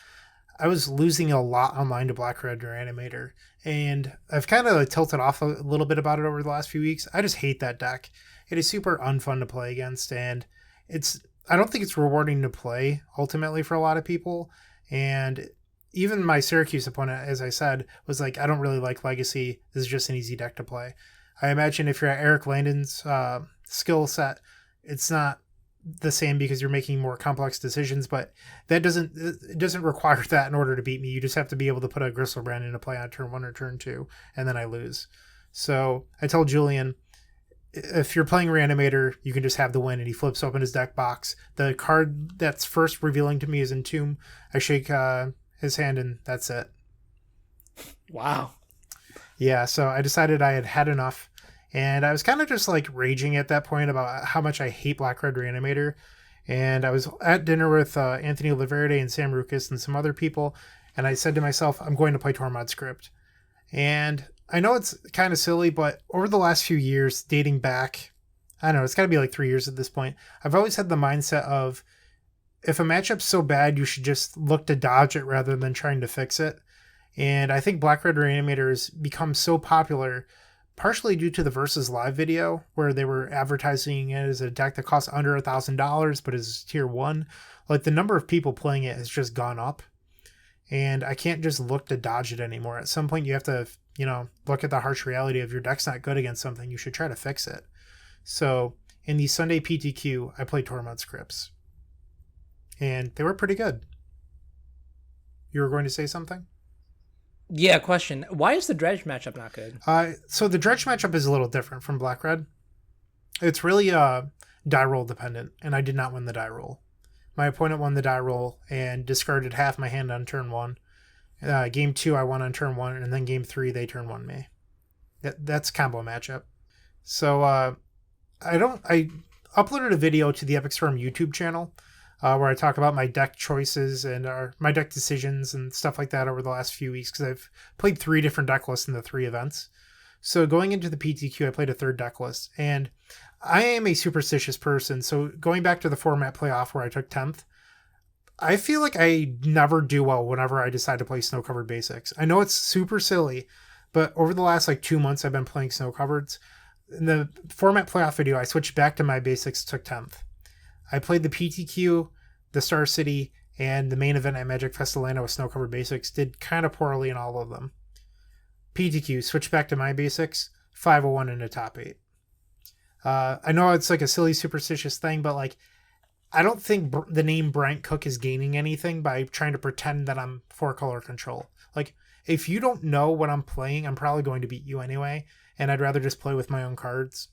[SPEAKER 2] I was losing a lot online to Black Red Reanimator. And I've kind of tilted off a little bit about it over the last few weeks. I just hate that deck. It is super unfun to play against. And I don't think it's rewarding to play ultimately for a lot of people. And even my Syracuse opponent, as I said, was like, I don't really like Legacy. This is just an easy deck to play. I imagine if you're at Eric Landon's skill set, it's not the same because you're making more complex decisions, but it doesn't require that in order to beat me. You just have to be able to put a Gristlebrand into play on turn 1 or turn 2, and then I lose. So I told Julian, if you're playing Reanimator, you can just have the win, and he flips open his deck box. The card that's first revealing to me is Entomb. I shake his hand, and that's it.
[SPEAKER 3] Wow.
[SPEAKER 2] Yeah, so I decided I had had enough, and I was kind of just like raging at that point about how much I hate Black Red Reanimator. And I was at dinner with Anthony Laverde and Sam Rukas and some other people, and I said to myself, I'm going to play Tormod Script. And I know it's kind of silly, but over the last few years, dating back, I don't know, it's got to be like 3 years at this point, I've always had the mindset of, if a matchup's so bad, you should just look to dodge it rather than trying to fix it. And I think Black Red Reanimator has become so popular, partially due to the Versus Live video, where they were advertising it as a deck that costs under $1,000, but is tier 1. Like, the number of people playing it has just gone up. And I can't just look to dodge it anymore. At some point, you have to, look at the harsh reality of your deck's not good against something. You should try to fix it. So, in the Sunday PTQ, I played Tormod Scripts. And they were pretty good. You were going to say something?
[SPEAKER 3] Yeah, question. Why is the Dredge matchup not good?
[SPEAKER 2] So the Dredge matchup is a little different from Black Red. It's really die roll dependent, and I did not win the die roll. My opponent won the die roll and discarded half my hand on turn 1. Game 2, I won on turn 1, and then game 3, they turn 1 me. That's combo matchup. So I uploaded a video to the Epic Storm YouTube channel, where I talk about my deck choices and my deck decisions and stuff like that over the last few weeks, because I've played 3 different deck lists in the 3 events. So going into the PTQ, I played a 3rd deck list, and I am a superstitious person. So going back to the format playoff where I took 10th, I feel like I never do well whenever I decide to play snow-covered basics. I know it's super silly, but over the last 2 months, I've been playing snow-covereds. In the format playoff video, I switched back to my basics, took 10th. I played the PTQ, the Star City, and the main event at Magic Fest Atlanta with snow-covered basics. Did kind of poorly in all of them. PTQ, switched back to my basics, 501 in the top 8. I know it's like a silly superstitious thing, but I don't think the name Bryant Cook is gaining anything by trying to pretend that I'm 4-color control. If you don't know what I'm playing, I'm probably going to beat you anyway, and I'd rather just play with my own cards.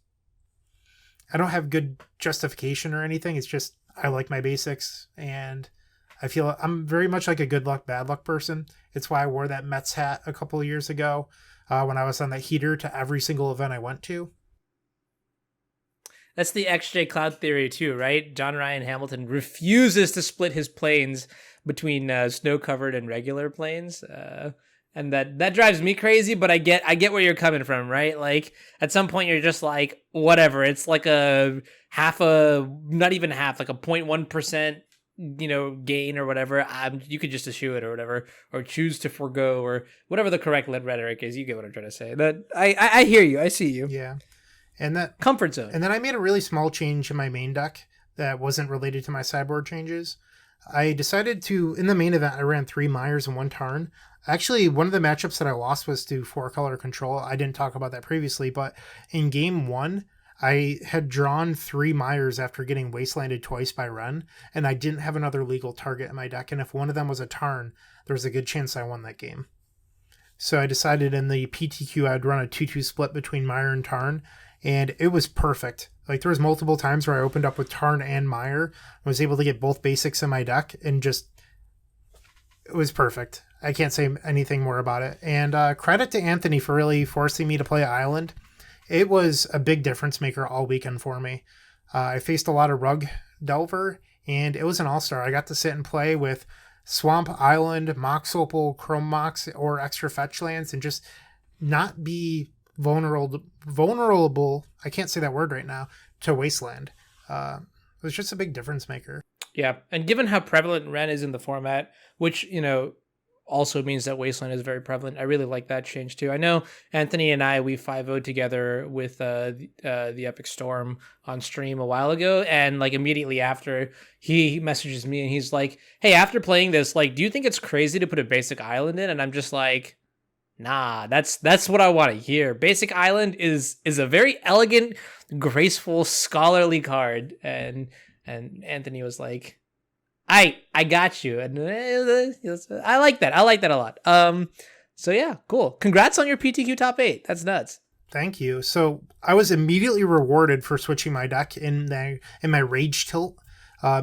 [SPEAKER 2] I don't have good justification or anything. It's just I like my basics, and I feel I'm very much like a good luck, bad luck person. It's why I wore that Mets hat a couple of years ago when I was on that heater to every single event I went to.
[SPEAKER 3] That's the XJ Cloud theory too, right? John Ryan Hamilton refuses to split his planes between snow-covered and regular planes. And that drives me crazy, but I get where you're coming from, right? At some point you're just like, whatever. It's like not even half, like a 0.1%, gain or whatever. You could just eschew it or whatever, or choose to forego, or whatever the correct rhetoric is. You get what I'm trying to say. That I hear you. I see you.
[SPEAKER 2] Yeah. And that
[SPEAKER 3] comfort zone. And
[SPEAKER 2] then I made a really small change in my main deck that wasn't related to my sideboard changes. I decided to, in the main event, I ran 3 Myers and 1 Tarn. Actually, one of the matchups that I lost was to 4-color control. I didn't talk about that previously, but in game 1, I had drawn 3 Myers after getting wastelanded twice by Ren, and I didn't have another legal target in my deck, and if one of them was a Tarn, there was a good chance I won that game. So I decided in the PTQ I'd run a 2-2 split between Meyer and Tarn, and it was perfect. There was multiple times where I opened up with Tarn and Meyer, and was able to get both basics in my deck, and it was perfect. I can't say anything more about it. And credit to Anthony for really forcing me to play Island. It was a big difference maker all weekend for me. I faced a lot of Rug Delver, and it was an all-star. I got to sit and play with Swamp Island, Mox Opal, Chrome Mox, or extra fetch lands, and just not be vulnerable, I can't say that word right now, to Wasteland. It was just a big difference maker.
[SPEAKER 3] Yeah, and given how prevalent Ren is in the format, which, also means that Wasteland is very prevalent. I really like that change too. I know Anthony and I, we 5-0'd together with the Epic Storm on stream a while ago, and like immediately after, he messages me and he's like, "Hey, after playing this, like, do you think it's crazy to put a basic island in?" And I'm just like, "Nah, that's what I want to hear. Basic Island is a very elegant, graceful, scholarly card." And Anthony was like, I got you. And I like that. I like that a lot. So yeah, cool. Congrats on your PTQ top 8. That's nuts.
[SPEAKER 2] Thank you. So I was immediately rewarded for switching my deck in my Rage Tilt,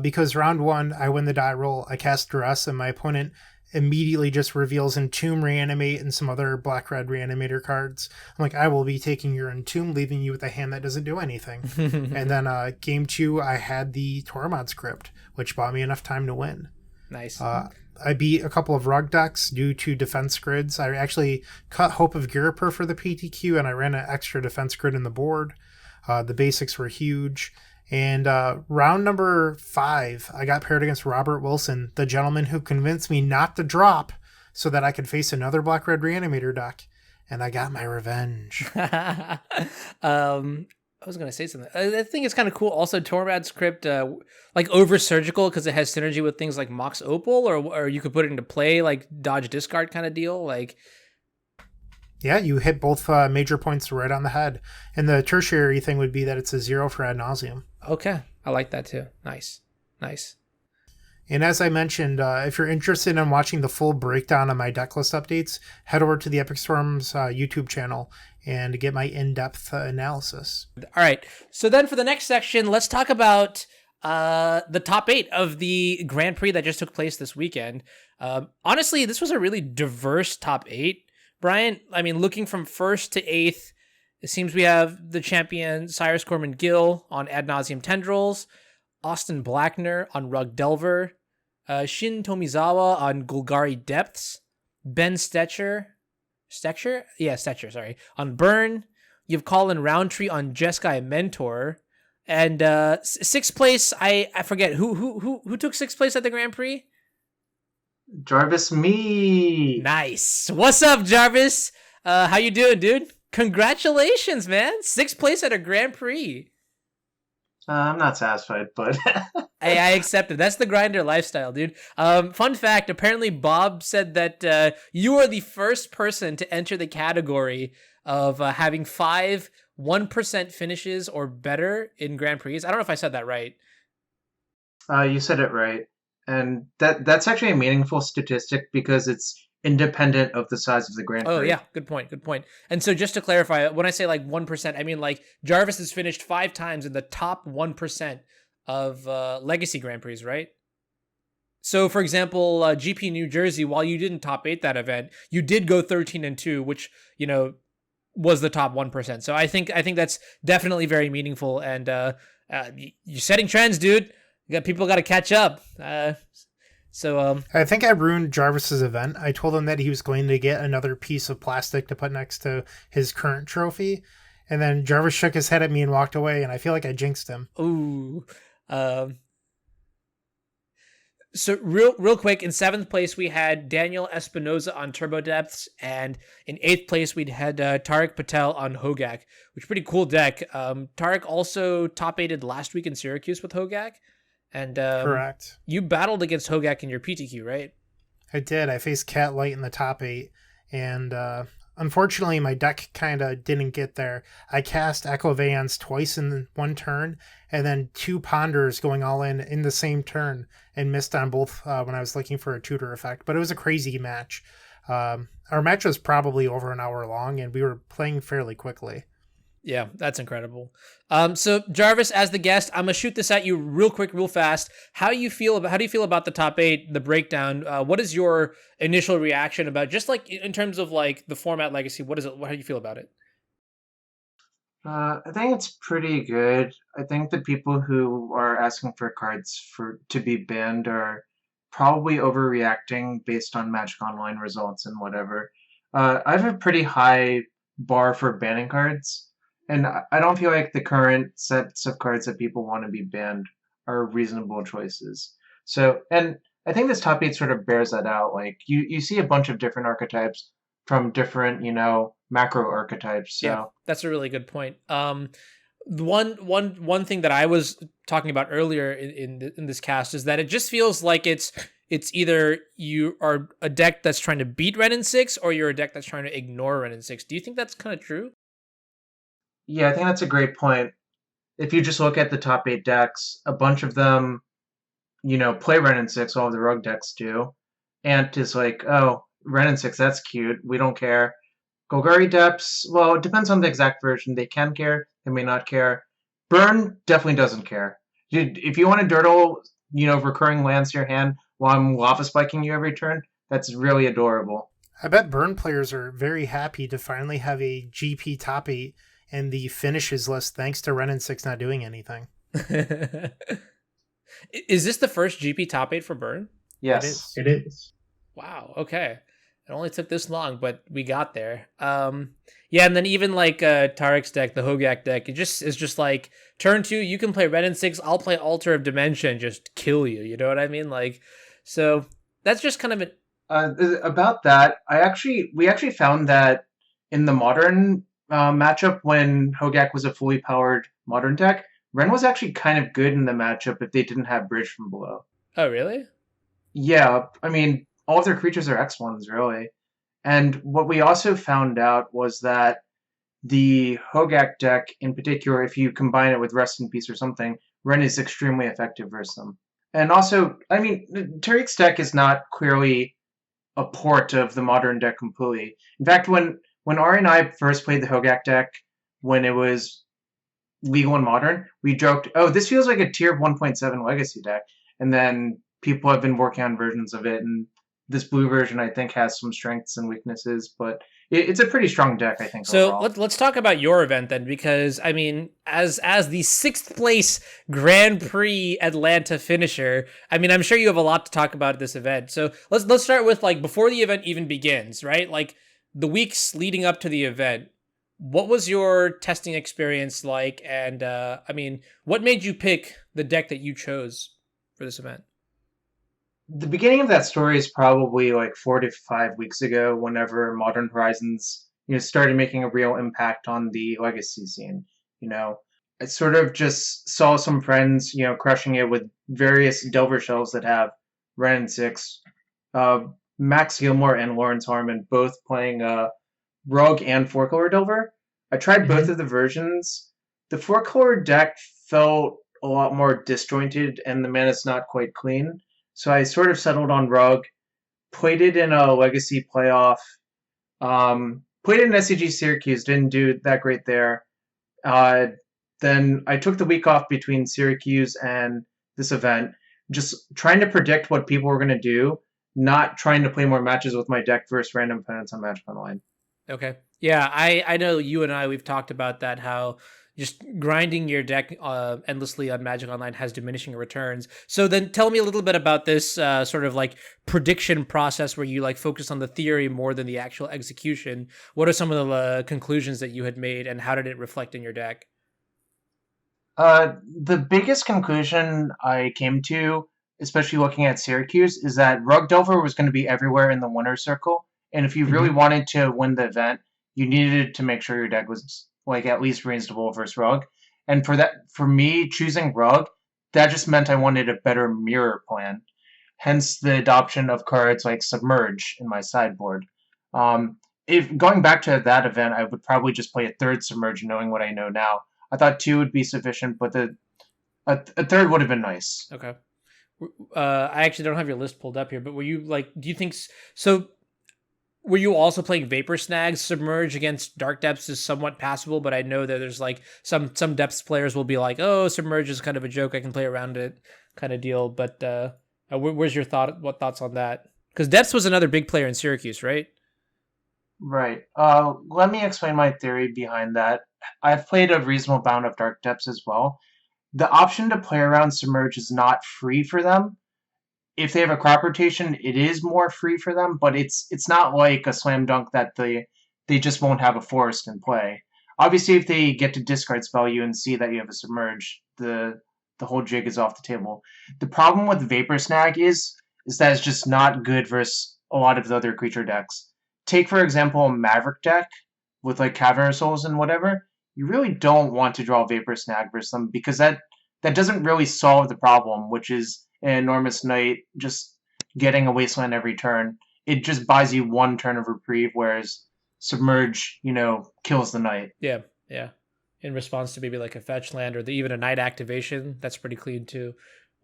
[SPEAKER 2] because round 1, I win the die roll, I cast Duress, and my opponent immediately just reveals Entomb, Reanimate, and some other black-red Reanimator cards. I'm like, I will be taking your Entomb, leaving you with a hand that doesn't do anything. And then game 2, I had the Tormod's Crypt, which bought me enough time to win.
[SPEAKER 3] Nice.
[SPEAKER 2] I beat a couple of Rug decks due to defense grids. I actually cut Hope of Giriper for the PTQ, and I ran an extra defense grid in the board. The basics were huge. And round number 5, I got paired against Robert Wilson, the gentleman who convinced me not to drop so that I could face another Black-Red Reanimator deck. And I got my revenge.
[SPEAKER 3] I was going to say something. I think it's kind of cool. Also, Tormad's Crypt, like over surgical because it has synergy with things like Mox Opal, or you could put it into play like dodge discard kind of deal. Like,
[SPEAKER 2] yeah, you hit both major points right on the head. And the tertiary thing would be that it's a 0 for ad nauseum.
[SPEAKER 3] Okay, I like that too. Nice.
[SPEAKER 2] And as I mentioned, if you're interested in watching the full breakdown of my deck list updates, head over to the Epic Storms YouTube channel and get my in-depth analysis.
[SPEAKER 3] All right, so then for the next section, let's talk about the top 8 of the Grand Prix that just took place this weekend. Honestly, this was a really diverse top 8. Brian, I mean, looking from 1st to 8th, it seems we have the champion Cyrus Corman Gill on Ad Nauseam Tendrils, Austin Blackner on Rug Delver, Shin Tomizawa on Golgari Depths, Ben Stetcher, on Burn. You have Colin Roundtree on Jeskai Mentor, and 6th place. I forget who took 6th place at the Grand Prix.
[SPEAKER 4] Jarvis, me.
[SPEAKER 3] Nice. What's up, Jarvis? How you doing, dude? Congratulations, man. 6th place at a Grand Prix.
[SPEAKER 4] I'm not satisfied, but
[SPEAKER 3] Hey, I accept it. That's the grinder lifestyle, dude. Fun fact, apparently Bob said that you are the first person to enter the category of having 5 1% finishes or better in Grand Prix. I don't know if I said that right.
[SPEAKER 4] You said it right. And that's actually a meaningful statistic because it's independent of the size of the Grand Prix.
[SPEAKER 3] Oh, yeah. Good point. And so just to clarify, when I say like 1%, I mean like Jarvis has finished 5 times in the top 1% of Legacy Grand Prix, right? So, for example, GP New Jersey, while you didn't top 8 that event, you did go 13-2, which, was the top 1%. So I think that's definitely very meaningful. And you're setting trends, dude. People got to catch up.
[SPEAKER 2] I think I ruined Jarvis's event. I told him that he was going to get another piece of plastic to put next to his current trophy, and then Jarvis shook his head at me and walked away, and I feel like I jinxed him.
[SPEAKER 3] Ooh. So real quick, in 7th place we had Daniel Espinoza on Turbo Depths, and in 8th place we had Tariq Patel on Hogak, which is a pretty cool deck. Tariq also top 8'd last week in Syracuse with Hogak. And
[SPEAKER 2] correct.
[SPEAKER 3] You battled against Hogak in your PTQ, right?
[SPEAKER 2] I did. I faced Cat Light in the top 8, and unfortunately my deck kind of didn't get there. I cast Echo Vans twice in one turn, and then 2 Ponders going all in the same turn, and missed on both when I was looking for a tutor effect. But it was a crazy match. Our match was probably over an hour long, and we were playing fairly quickly.
[SPEAKER 3] Yeah, that's incredible. So Jarvis, as the guest, I'm gonna shoot this at you real quick, real fast. How do you feel about the top 8, the breakdown? What is your initial reaction about, just like in terms of like the format legacy? What is it? How do you feel about it?
[SPEAKER 4] I think it's pretty good. I think the people who are asking for cards to be banned are probably overreacting based on Magic Online results and whatever. I have a pretty high bar for banning cards, and I don't feel like the current sets of cards that people want to be banned are reasonable choices. So, and I think this top 8 sort of bears that out. Like you see a bunch of different archetypes from different, macro archetypes.
[SPEAKER 3] Yeah,
[SPEAKER 4] So
[SPEAKER 3] that's a really good point. One thing that I was talking about earlier in this cast is that it just feels like it's either you are a deck that's trying to beat Ren in 6, or you're a deck that's trying to ignore Ren in 6. Do you think that's kind of true?
[SPEAKER 4] yeah, I think that's a great point. If you just look at the top 8 decks, a bunch of them, play Ren and 6, all of the Rogue decks do. Ant is like, oh, Ren and 6, that's cute. We don't care. Golgari Depths, well, it depends on the exact version. They can care, they may not care. Burn definitely doesn't care. If you want to dirtle, recurring lands to your hand while I'm lava spiking you every turn, that's really adorable.
[SPEAKER 2] I bet Burn players are very happy to finally have a GP top 8 and the finishes list thanks to Ren and 6 not doing anything.
[SPEAKER 3] Is this the first GP top 8 for Burn?
[SPEAKER 4] Yes.
[SPEAKER 5] It is.
[SPEAKER 3] Wow. Okay. It only took this long, but we got there. Yeah, and then even like Tarek's deck, the Hogak deck, is just like turn 2, you can play Red and 6, I'll play Altar of Dimension, just kill you. You know what I mean? Like, so that's just kind of it.
[SPEAKER 4] About that, we actually found that in the modern matchup, when Hogak was a fully powered modern deck, Ren was actually kind of good in the matchup if they didn't have Bridge from Below.
[SPEAKER 3] Oh, really?
[SPEAKER 4] Yeah, I mean, all of their creatures are X1s, really. And what we also found out was that the Hogak deck, in particular, if you combine it with Rest in Peace or something, Ren is extremely effective versus them. And also, I mean, Tariq's deck is not clearly a port of the modern deck completely. In fact, when Ari and I first played the Hogak deck, when it was legal and modern, we joked, oh, this feels like a tier 1.7 legacy deck. And then people have been working on versions of it, and this blue version, I think, has some strengths and weaknesses, but it's a pretty strong deck, I think.
[SPEAKER 3] So
[SPEAKER 4] overall.
[SPEAKER 3] let's talk about your event then, because I mean, as the 6th place Grand Prix Atlanta finisher, I mean, I'm sure you have a lot to talk about at this event. So let's start with like before the event even begins, right? Like the weeks leading up to the event. What was your testing experience like? And I mean, what made you pick the deck that you chose for this event?
[SPEAKER 4] The beginning of that story is probably like 4 to 5 weeks ago, whenever Modern Horizons, started making a real impact on the legacy scene. I sort of just saw some friends, crushing it with various Delver shells that have Ren and 6. Max Gilmore and Lawrence Harmon both playing Rogue and 4-color Delver. I tried both of the versions. The 4-color deck felt a lot more disjointed, and the mana's not quite clean. So I sort of settled on Rogue, played it in a Legacy playoff, played it in SCG-Syracuse, didn't do that great there. Then I took the week off between Syracuse and this event, just trying to predict what people were going to do, not trying to play more matches with my deck versus random opponents on Magic Online.
[SPEAKER 3] Okay. Yeah, I know you and I, we've talked about that, how just grinding your deck endlessly on Magic Online has diminishing returns. So then tell me a little bit about this sort of like prediction process where you like focus on the theory more than the actual execution. What are some of the conclusions that you had made, and how did it reflect in your deck?
[SPEAKER 4] The biggest conclusion I came to, especially looking at Syracuse, is that Rug Delver was going to be everywhere in the winner's circle. And if you really wanted to win the event, you needed to make sure your deck was like at least reasonable versus Rug. And for me, choosing Rug, that just meant I wanted a better mirror plan. Hence the adoption of cards like Submerge in my sideboard. If going back to that event, I would probably just play a third Submerge, knowing what I know now. I thought 2 would be sufficient, but a third would have been nice.
[SPEAKER 3] Okay. I actually don't have your list pulled up here, but were you like, do you think so? Were you also playing Vapor Snag? Submerge against Dark Depths is somewhat passable, but I know that there's like some Depths players will be like, oh, Submerge is kind of a joke. I can play around it kind of deal. But where's your thoughts on that? Because Depths was another big player in Syracuse, right?
[SPEAKER 4] Right. Let me explain my theory behind that. I've played a reasonable amount of Dark Depths as well. The option to play around Submerge is not free for them. If they have a crop rotation, it is more free for them, but it's not like a slam dunk that they just won't have a forest in play. Obviously, if they get to discard spell you and see that you have a Submerge, the whole jig is off the table. The problem with Vapor Snag is that it's just not good versus a lot of the other creature decks. Take, for example, a Maverick deck with like Cavernous Souls and whatever. You really don't want to draw Vapor Snag versus them because that doesn't really solve the problem, which is an enormous knight just getting a wasteland every turn. It just buys you one turn of reprieve, whereas Submerge, kills the knight.
[SPEAKER 3] Yeah. In response to maybe like a fetch land or even a night activation, that's pretty clean too.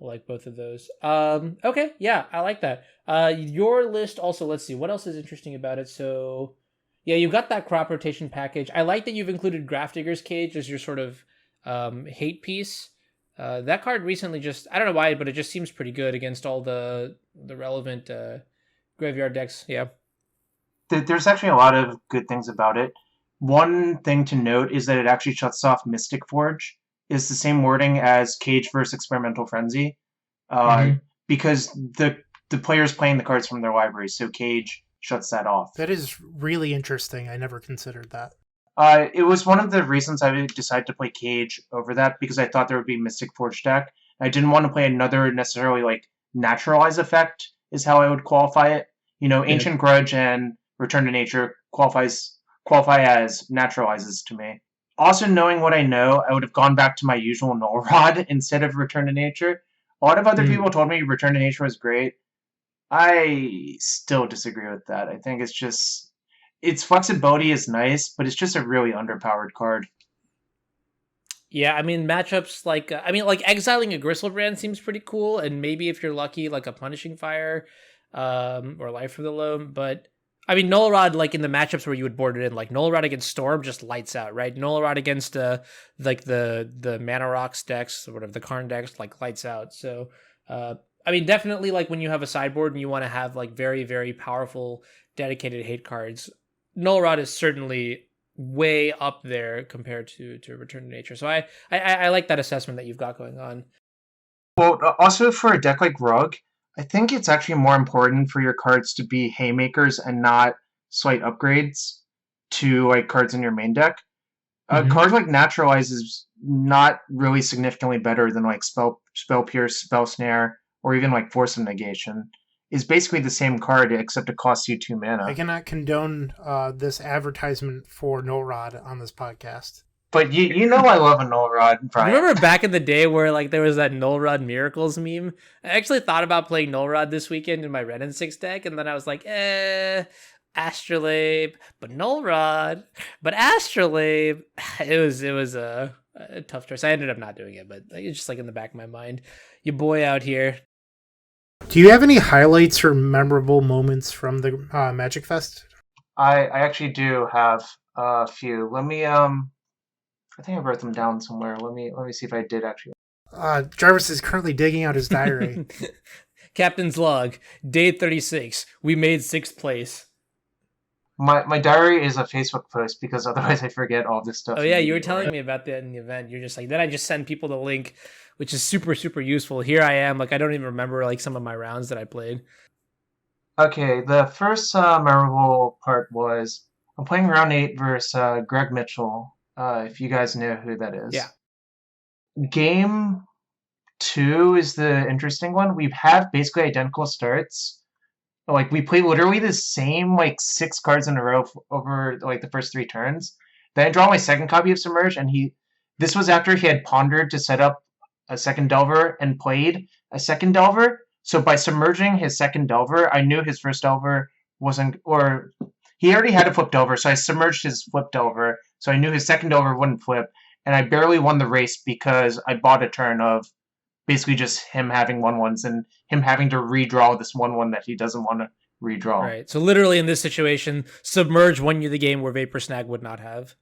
[SPEAKER 3] I like both of those. Okay, yeah, I like that. Your list also, let's see, what else is interesting about it? So, yeah, you've got that crop rotation package. I like that you've included Grafdigger's Cage as your sort of hate piece. That card recently I don't know why, but it just seems pretty good against all the relevant graveyard decks. Yeah.
[SPEAKER 4] There's actually a lot of good things about it. One thing to note is that it actually shuts off Mystic Forge. It's the same wording as Cage versus Experimental Frenzy, because the player's playing the cards from their library, so Cage shuts that off.
[SPEAKER 2] That is really interesting. I never considered that.
[SPEAKER 4] It was one of the reasons I decided to play Cage over that, because I thought there would be Mystic Forge deck. I didn't want to play another necessarily like Naturalize effect is how I would qualify it. Ancient Grudge and Return to Nature qualify as Naturalizes to me. Also, knowing what I know, I would have gone back to my usual Null Rod instead of Return to Nature. A lot of other people told me Return to Nature was great. I still disagree with that. I think its flexibility is nice, but it's just a really underpowered card.
[SPEAKER 3] Yeah, I mean, matchups like exiling a Gristlebrand seems pretty cool, and maybe if you're lucky, like a Punishing Fire or Life from the Loam, but I mean, Null Rod, like in the matchups where you would board it in, like Null Rod against Storm just lights out, right? Null Rod against like the Mana Rocks decks or whatever, the Karn decks, like lights out. So, I mean, definitely like when you have a sideboard and you want to have like very, very powerful dedicated hate cards, Null Rod is certainly way up there compared to Return to Nature. So I like that assessment that you've got going on.
[SPEAKER 4] Well, also for a deck like Rug, I think it's actually more important for your cards to be haymakers and not slight upgrades to like cards in your main deck. A card like Naturalize is not really significantly better than like Spell Pierce, Spell Snare, or even like Force of Negation. Is basically the same card except it costs you 2 mana.
[SPEAKER 2] I cannot condone this advertisement for Null Rod on this podcast.
[SPEAKER 4] But you know I love a Null Rod, Brian.
[SPEAKER 3] Remember back in the day where like there was that Null Rod Miracles meme? I actually thought about playing Null Rod this weekend in my Ren and 6 deck, and then I was like, Astrolabe, but Null Rod, but Astrolabe. It was a tough choice. I ended up not doing it, but it's just like in the back of my mind. Your boy out here.
[SPEAKER 2] Do you have any highlights or memorable moments from the Magic Fest?
[SPEAKER 4] I actually do have a few. Let me I think I wrote them down somewhere. Let me see if I did actually.
[SPEAKER 2] Jarvis is currently digging out his diary.
[SPEAKER 3] Captain's log, day 36. We made 6th place.
[SPEAKER 4] My diary is a Facebook post because otherwise I forget all this stuff.
[SPEAKER 3] Oh yeah, you were telling me about that in the event. You're just like, then I just send people the link, which is super, super useful. Here I am, like I don't even remember like some of my rounds that I played.
[SPEAKER 4] Okay, the first memorable part was I'm playing round 8 versus Greg Mitchell. If you guys know who that is.
[SPEAKER 3] Yeah.
[SPEAKER 4] Game 2 is the interesting one. We have basically identical starts. Like we play literally the same like 6 cards in a row over like the first 3 turns. Then I draw my second copy of Submerge, and this was after he had pondered to set up a second Delver and played a second Delver. So by submerging his second Delver, I knew his first Delver wasn't, or he already had a flip Delver, so I submerged his flip Delver, so I knew his second Delver wouldn't flip, and I barely won the race because I bought a turn of basically just him having 1/1s and him having to redraw this 1/1 that he doesn't want to redraw.
[SPEAKER 3] Right. So literally in this situation, Submerge won you the game where Vapor Snag would not have.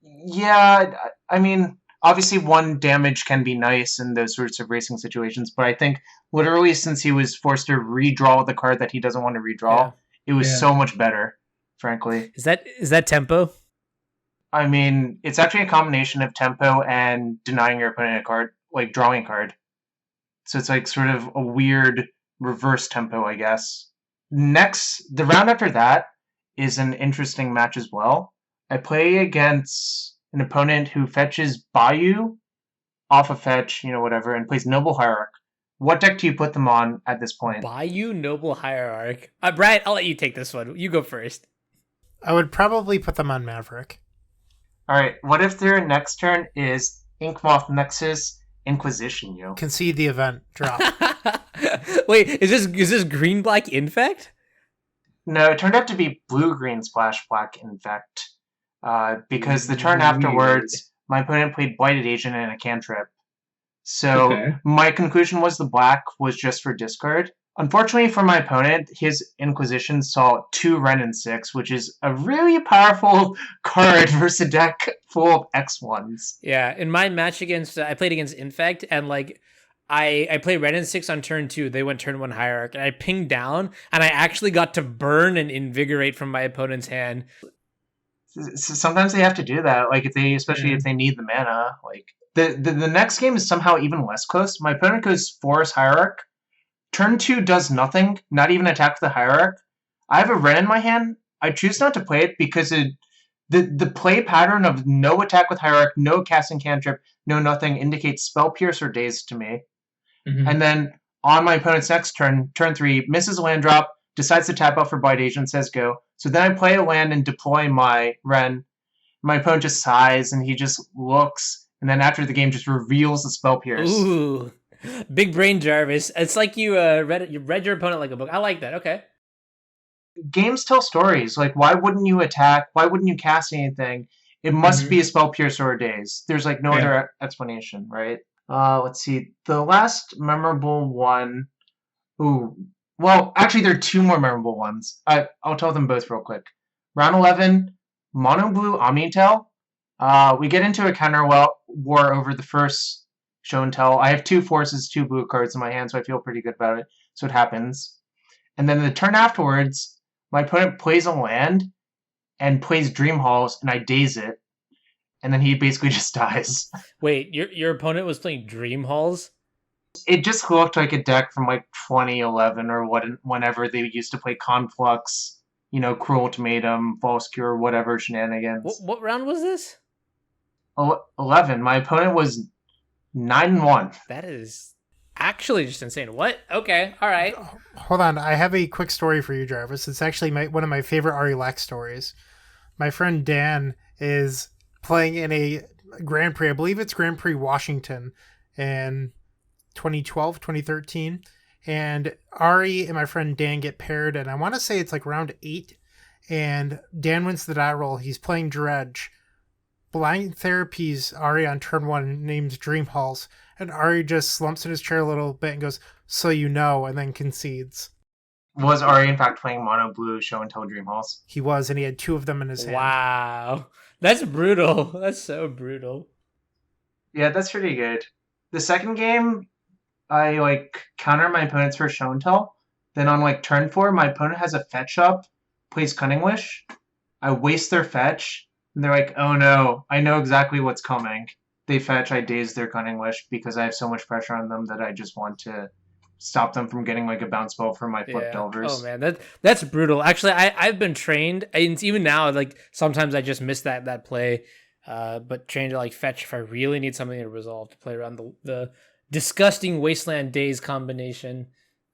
[SPEAKER 4] Yeah, I mean, obviously one damage can be nice in those sorts of racing situations, but I think literally since he was forced to redraw the card that he doesn't want to redraw, it was so much better, frankly.
[SPEAKER 3] Is that tempo?
[SPEAKER 4] I mean, it's actually a combination of tempo and denying your opponent a card, like drawing a card. So it's like sort of a weird reverse tempo, I guess. Next, the round after that is an interesting match as well. I play against an opponent who fetches Bayou off a fetch, whatever, and plays Noble Hierarch. What deck do you put them on at this point?
[SPEAKER 3] Bayou Noble Hierarch. Brian, I'll let you take this one. You go first.
[SPEAKER 2] I would probably put them on Maverick.
[SPEAKER 4] All right, what if their next turn is Inkmoth Nexus Inquisition you?
[SPEAKER 2] Concede the event. Drop.
[SPEAKER 3] Wait, is this green black infect?
[SPEAKER 4] No, it turned out to be blue-green splash black infect. Because the turn afterwards, my opponent played Blighted Agent and a cantrip. So my conclusion was the black was just for discard. Unfortunately for my opponent, his Inquisition saw 2 Ren and 6, which is a really powerful card versus a deck full of X1s.
[SPEAKER 3] Yeah, in my match against, I played against Infect, and like, I played Ren and 6 on turn 2, they went turn 1 Hierarch, and I pinged down, and I actually got to burn and invigorate from my opponent's hand.
[SPEAKER 4] Sometimes they have to do that, like especially if they need the mana. Like the next game is somehow even less close. My opponent goes Forest Hierarch. Turn 2 does nothing, not even attack with the Hierarch. I have a Ren in my hand. I choose not to play it because the play pattern of no attack with Hierarch, no casting cantrip, no nothing indicates Spell Pierce or Daze to me. Mm-hmm. And then on my opponent's next turn, turn 3, misses a land drop, decides to tap out for Blight Agent, says go. So then I play a land and deploy my Ren. My opponent just sighs and he just looks, and then after the game just reveals the Spell Pierce.
[SPEAKER 3] Ooh. Big brain Jarvis. It's like you read your opponent like a book. I like that. Okay.
[SPEAKER 4] Games tell stories. Like, why wouldn't you attack? Why wouldn't you cast anything? It must be a Spell Pierce or a Daze. There's like no other explanation, right? Let's see. The last memorable one. Ooh. Well, actually, there are 2 more memorable ones. I'll tell them both real quick. Round 11, Mono Blue Omnitel. We get into a counter war over the first show and tell. I have 2 forces, 2 blue cards in my hand, so I feel pretty good about it. So it happens. And then the turn afterwards, my opponent plays a land and plays Dream Halls, and I daze it. And then he basically just dies.
[SPEAKER 3] Wait, your opponent was playing Dream Halls?
[SPEAKER 4] It just looked like a deck from like 2011 or whenever they used to play Conflux, Cruel Ultimatum, False Cure, whatever shenanigans.
[SPEAKER 3] What round was this?
[SPEAKER 4] 11. My opponent was 9-1.
[SPEAKER 3] That is actually just insane. What? Okay, all right.
[SPEAKER 2] Hold on, I have a quick story for you, Jarvis. It's actually one of my favorite Ari Lack stories. My friend Dan is playing in a Grand Prix. I believe it's Grand Prix Washington in 2012, 2013. And Ari and my friend Dan get paired, and I want to say it's like round 8. And Dan wins the die roll. He's playing Dredge. Blind Therapies Ari on turn 1 names Dream Halls, and Ari just slumps in his chair a little bit and goes, "So you know," and then concedes.
[SPEAKER 4] Was Ari in fact playing Mono Blue Show and Tell Dream Halls?
[SPEAKER 2] He was, and he had 2 of them in his hand.
[SPEAKER 3] Wow. That's brutal. That's so brutal.
[SPEAKER 4] Yeah, that's pretty good. The second game, I counter my opponent's first Show and Tell. Then on turn 4, my opponent has a fetch up, plays Cunning Wish. I waste their fetch. And they're like, oh no, I know exactly what's coming. They fetch, I daze their Cunning Wish because I have so much pressure on them that I just want to stop them from getting a bounce spell from my Flip Delvers.
[SPEAKER 3] Oh man, that's brutal. Actually, I've been trained, and even now, sometimes I just miss that play. But trained to fetch if I really need something to resolve to play around the disgusting Wasteland Daze combination.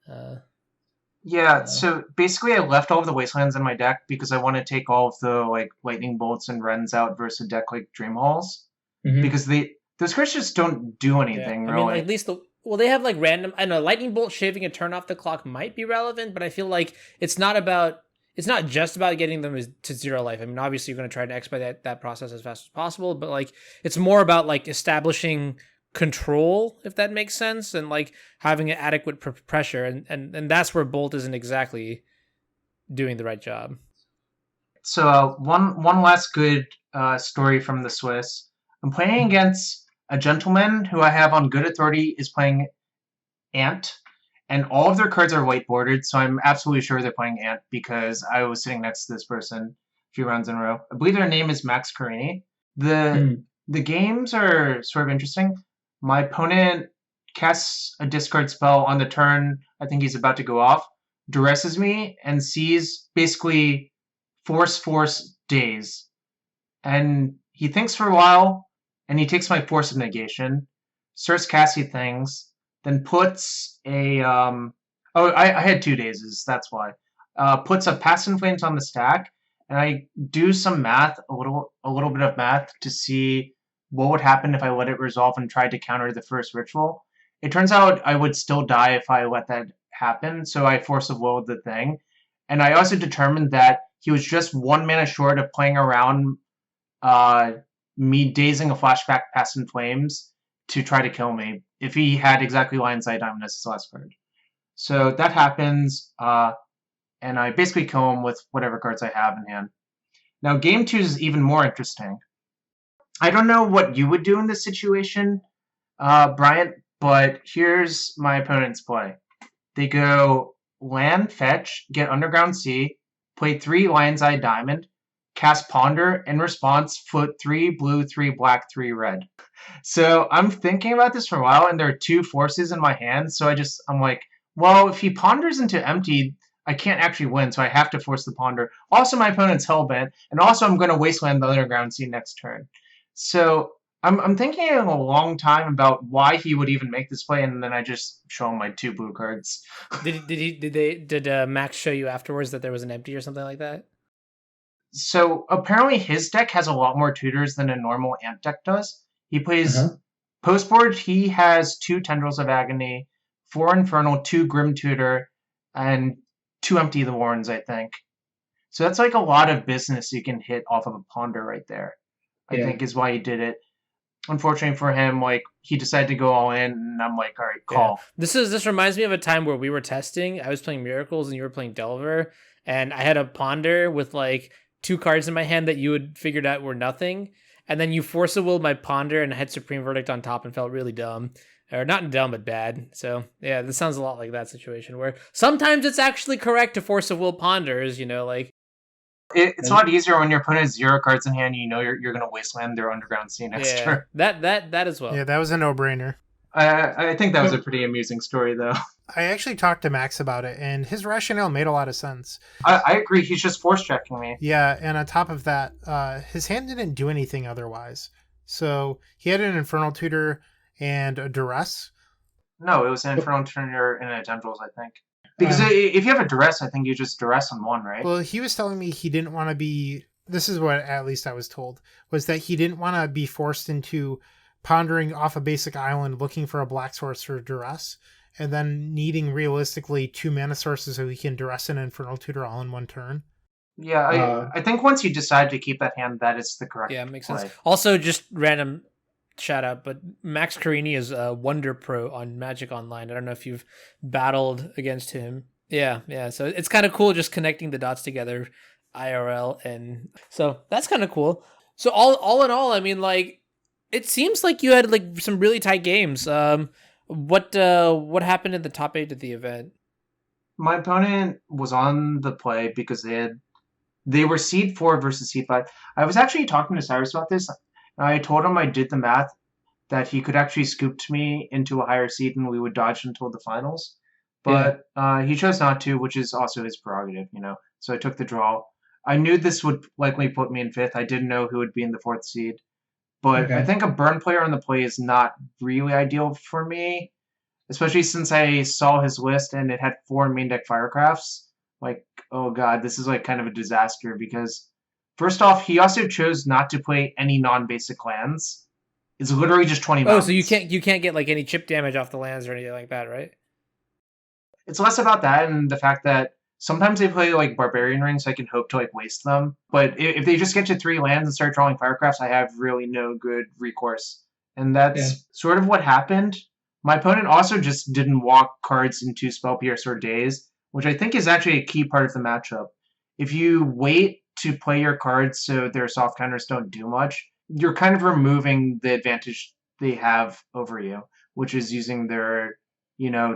[SPEAKER 4] So basically I left all of the Wastelands in my deck because I want to take all of the Lightning Bolts and Rens out versus a deck like Dream Halls. Mm-hmm. Because those cards just don't do anything, really.
[SPEAKER 3] I mean, at least they have random, I know Lightning Bolt shaving a turn off the clock might be relevant, but I feel like it's not just about getting them to 0 life. I mean, obviously you're going to try to expedite that process as fast as possible, but it's more about establishing control, if that makes sense, and having an adequate pressure, and that's where Bolt isn't exactly doing the right job.
[SPEAKER 4] So one last good story from the Swiss. I'm playing against a gentleman who I have on good authority is playing Ant, and all of their cards are whiteboarded, so I'm absolutely sure they're playing Ant because I was sitting next to this person a few rounds in a row. I believe their name is Max Carini. The games are sort of interesting. My opponent casts a discard spell on the turn I think he's about to go off, duresses me, and sees basically force daze. And he thinks for a while, and he takes my force of negation, starts casting things, then puts a I had 2 dazes, that's why. Puts a Past in Flames on the stack, and I do some math, a little bit of math to see what would happen if I let it resolve and tried to counter the first ritual. It turns out I would still die if I let that happen, so I force of willed the thing. And I also determined that he was just 1 mana short of playing around me dazing a flashback Past in Flames to try to kill me if he had exactly Lion's Eye Diamond as his last card. So that happens, and I basically kill him with whatever cards I have in hand. Now, game 2 is even more interesting. I don't know what you would do in this situation, Bryant, but here's my opponent's play. They go land, fetch, get Underground Sea, play 3 Lion's Eye Diamond, cast Ponder, in response, foot 3 blue, 3 black, 3 red. So I'm thinking about this for a while, and there are 2 forces in my hand, so I'm like, well, if he ponders into empty, I can't actually win, so I have to force the ponder. Also, my opponent's hellbent, and also I'm going to wasteland the Underground Sea next turn. So I'm thinking a long time about why he would even make this play, and then I just show him my 2 blue cards.
[SPEAKER 3] Did Max show you afterwards that there was an empty or something like that?
[SPEAKER 4] So apparently his deck has a lot more tutors than a normal Ant deck does. He plays postboard. He has 2 Tendrils of Agony, 4 Infernal, 2 Grim Tutor, and 2 Empty the Warrens, I think. So that's like a lot of business you can hit off of a ponder right there. I think is why he did it. Unfortunately for him, like he decided to go all in, and I'm like, all right, call.
[SPEAKER 3] Yeah. This reminds me of a time where we were testing. I was playing Miracles and you were playing Delver, and I had a ponder with like 2 cards in my hand that you had figured out were nothing, and then you force a will my ponder and I had Supreme Verdict on top and felt really dumb. Or not dumb, but bad. So, yeah, this sounds a lot like that situation where sometimes it's actually correct to force a will ponders, like...
[SPEAKER 4] It's a lot easier when your opponent has 0 cards in hand, you know you're going to wasteland their Underground Sea next turn.
[SPEAKER 3] That as well.
[SPEAKER 2] Yeah, that was a no-brainer.
[SPEAKER 4] I think that was a pretty amusing story, though.
[SPEAKER 2] I actually talked to Max about it, and his rationale made a lot of sense.
[SPEAKER 4] I agree. He's just force-checking me.
[SPEAKER 2] Yeah, and on top of that, his hand didn't do anything otherwise. So he had an Infernal Tutor and a Duress.
[SPEAKER 4] No, it was an Infernal Tutor and a Tendrils, I think. Because if you have a Duress, I think you just Duress on 1, right?
[SPEAKER 2] Well, he was telling me he didn't want to be... This is what at least I was told, was that he didn't want to be forced into pondering off a basic island looking for a black source for Duress, and then needing realistically 2 mana sources so he can Duress and Infernal Tutor all in 1 turn.
[SPEAKER 4] Yeah, I think once you decide to keep that hand, that is the correct
[SPEAKER 3] Yeah, makes
[SPEAKER 4] play.
[SPEAKER 3] sense. Also, just random shout out, but Max Carini is a Wonder Pro on Magic Online. I don't know if you've battled against him. Yeah. So it's kind of cool just connecting the dots together, IRL, and so that's kind of cool. So all in all, I mean, like, it seems like you had like some really tight games. What happened in the top 8 of the event?
[SPEAKER 4] My opponent was on the play because they were seed 4 versus seed 5. I was actually talking to Cyrus about this. I told him I did the math that he could actually scoop me into a higher seed and we would dodge until the finals. But he chose not to, which is also his prerogative, So I took the draw. I knew this would likely put me in 5th. I didn't know who would be in the 4th seed. But I think a burn player on the play is not really ideal for me, especially since I saw his list and it had 4 main deck Firecrafts. Like, oh god, this is like kind of a disaster because... First off, he also chose not to play any non-basic lands. It's literally just 20 mountains.
[SPEAKER 3] Oh, so you can't get like any chip damage off the lands or anything like that, right?
[SPEAKER 4] It's less about that and the fact that sometimes they play like Barbarian Rings, so I can hope to like waste them. But if they just get to 3 lands and start drawing Firecrafts, I have really no good recourse. And that's sort of what happened. My opponent also just didn't walk cards into Spell Pierce or Daze, which I think is actually a key part of the matchup. if you wait to play your cards so their soft counters don't do much, you're kind of removing the advantage they have over you, which is using their,